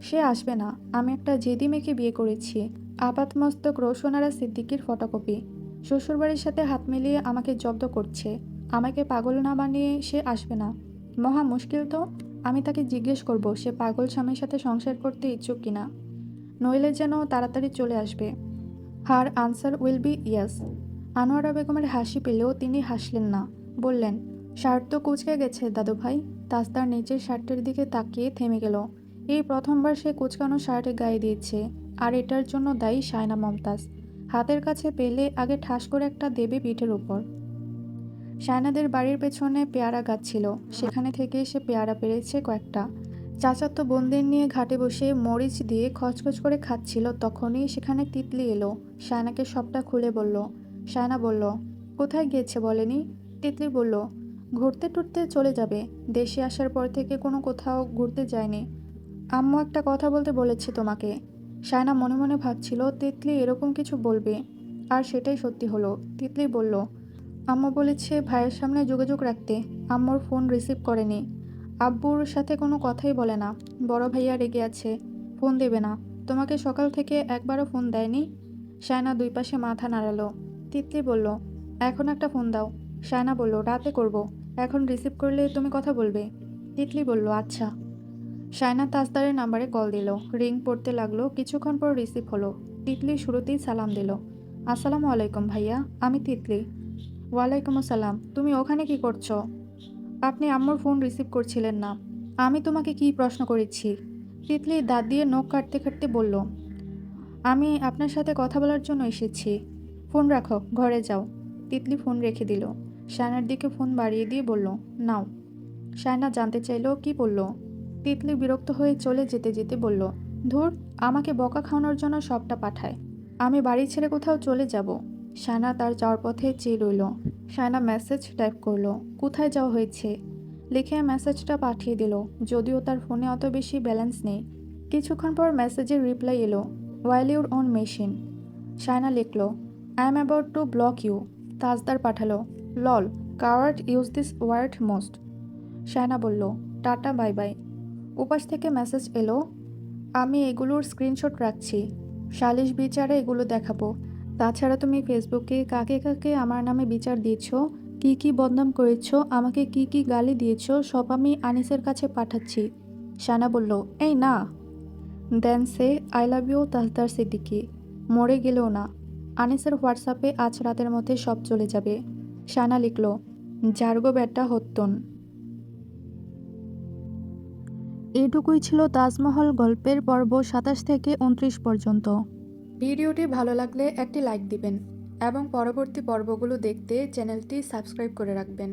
সে আসবে না। আমি একটা জেদি মেয়েকে বিয়ে করেছি, আপাতমস্তক রওশনারা সিদ্দিকীর ফটোকপি। শ্বশুরবাড়ির সাথে হাত মিলিয়ে আমাকে জব্দ করছে। আমাকে পাগল না বানিয়ে সে আসবে না। মহা মুশকিল তো। আমি তাকে জিজ্ঞেস করব সে পাগল স্বামীর সাথে সংসার করতে ইচ্ছুক কিনা, নইলে যেন তাড়াতাড়ি চলে আসবে। Her answer will be yes. Anowara বেগমের হাসি পেলেও তিনি হাসলেন না। বললেন, শার্ট তো কুঁচকে গেছে দাদু ভাই। তাজদার নিচের শার্টের দিকে তাকিয়ে থেমে গেল। এই প্রথমবার সে কুচকানো শার্টে গায়ে দিয়েছে। আর এটার জন্য দায়ী সায়না মমতাজ। হাতের কাছে পেলে আগে ঠাস করে একটা দেবে পিঠের উপর। সায়নাদের বাড়ির পেছনে পেয়ারা গাছ ছিল, সেখানে থেকে সে পেয়ারা পেরেছে কয়েকটা। চাচাতো বোনদের নিয়ে ঘাটে বসে মরিচ দিয়ে খচখচ করে খাচ্ছিল, তখনই সেখানে তিতলি এলো। সায়নাকে সবটা খুলে বলল। সায়না বলল, কোথায় গিয়েছে বলেনি? তিতলি বলল, ঘুরতে টুরতে চলে যাবে। দেশে আসার পর থেকে কোনো কোথাও ঘুরতে যায়নি। আম্মু একটা কথা বলতে বলেছে তোমাকে। সায়না মনে মনে ভাবছিল তিতলি এরকম কিছু বলবে, আর সেটাই সত্যি হলো। তিতলি বলল, আম্মু বলেছে ভাইয়ের সামনে যোগাযোগ রাখতে। আম্মুর ফোন রিসিভ করেনি। আব্বুর সাথে কোনো কথাই বলে না। বড় ভাইয়া রেগে আছে, ফোন দেবে না। তোমাকে সকাল থেকে একবারও ফোন দেয়নি। সায়না দুই পাশে মাথা নাড়ালো। তিতলি বলল, এখন একটা ফোন দাও। সায়না বলল, রাতে করব। এখন রিসিভ করলে তুমি কথা বলবে। তিতলি বলল, আচ্ছা। সায়না তাজদারের নাম্বারে কল দিল। রিং পড়তে লাগলো। কিছুক্ষণ পর রিসিভ হলো। তিতলি শুরুতেই সালাম দিল। আসসালামু আলাইকুম ভাইয়া, আমি তিতলি। ওয়ালাইকুম আসসালাম। তুমি ওখানে কি করছো? আপনি আম্মুর ফোন রিসিভ করছিলেন না। আমি তোমাকে কি প্রশ্ন করেছি? তিতলি দাঁত দিয়ে নখ কাটতে কাটতে বলল, আমি আপনার সাথে কথা বলার জন্য এসেছি। ফোন রাখো, ঘরে যাও। তিতলি ফোন রেখে দিল। সায়নার দিকে ফোন বাড়িয়ে দিয়ে বলল, নাও। সায়না জানতে চাইল কি বলল। তিতলি বিরক্ত হয়ে চলে যেতে যেতে বলল, ধুর, আমাকে বকা খাওয়ানোর জন্য সবটা পাঠায়। আমি বাড়ি ছেড়ে কোথাও চলে যাব। সায়না তার যাওয়ার পথে চেয়ে রইল। সায়না মেসেজ টাইপ করলো, কোথায় যাওয়া হয়েছে লিখে মেসেজটা পাঠিয়ে দিল, যদিও তার ফোনে অত বেশি ব্যালেন্স নেই। কিছুক্ষণ পর মেসেজের রিপ্লাই এলো, while you're on machine. Saina লিখল, I am about to block you. Tajdar পাঠালো, lol, coward use this word most. Saina বলল, টাটা বাই বাই। উপাস থেকে মেসেজ এলো, আমি এগুলোর স্ক্রিনশট রাখছি, সালিশ বিচারে এগুলো দেখাবো। তাছাড়া তুমি ফেসবুকে কাকে কাকে আমার নামে বিচার দিয়েছ, কি কি বদনাম করেছ, আমাকে কি কি গালি দিয়েছ, সব আমি আনিসের কাছে পাঠাচ্ছি। সায়না বলল, এই না। দেন say I love you তাজদার Siddiqui. মরে গেলেও না। আনিসের হোয়াটসঅ্যাপে আজ রাতের মধ্যে সব চলে যাবে। সায়না লিখল, জার্গো ব্যাটটা হত্যন। এইটুকুই ছিল তাজমহল গল্পের পর্ব ২৭ থেকে ২৯ পর্যন্ত। ভিডিওটি ভালো লাগলে একটি লাইক দিবেন এবং পরবর্তী পর্বগুলো দেখতে চ্যানেলটি সাবস্ক্রাইব করে রাখবেন।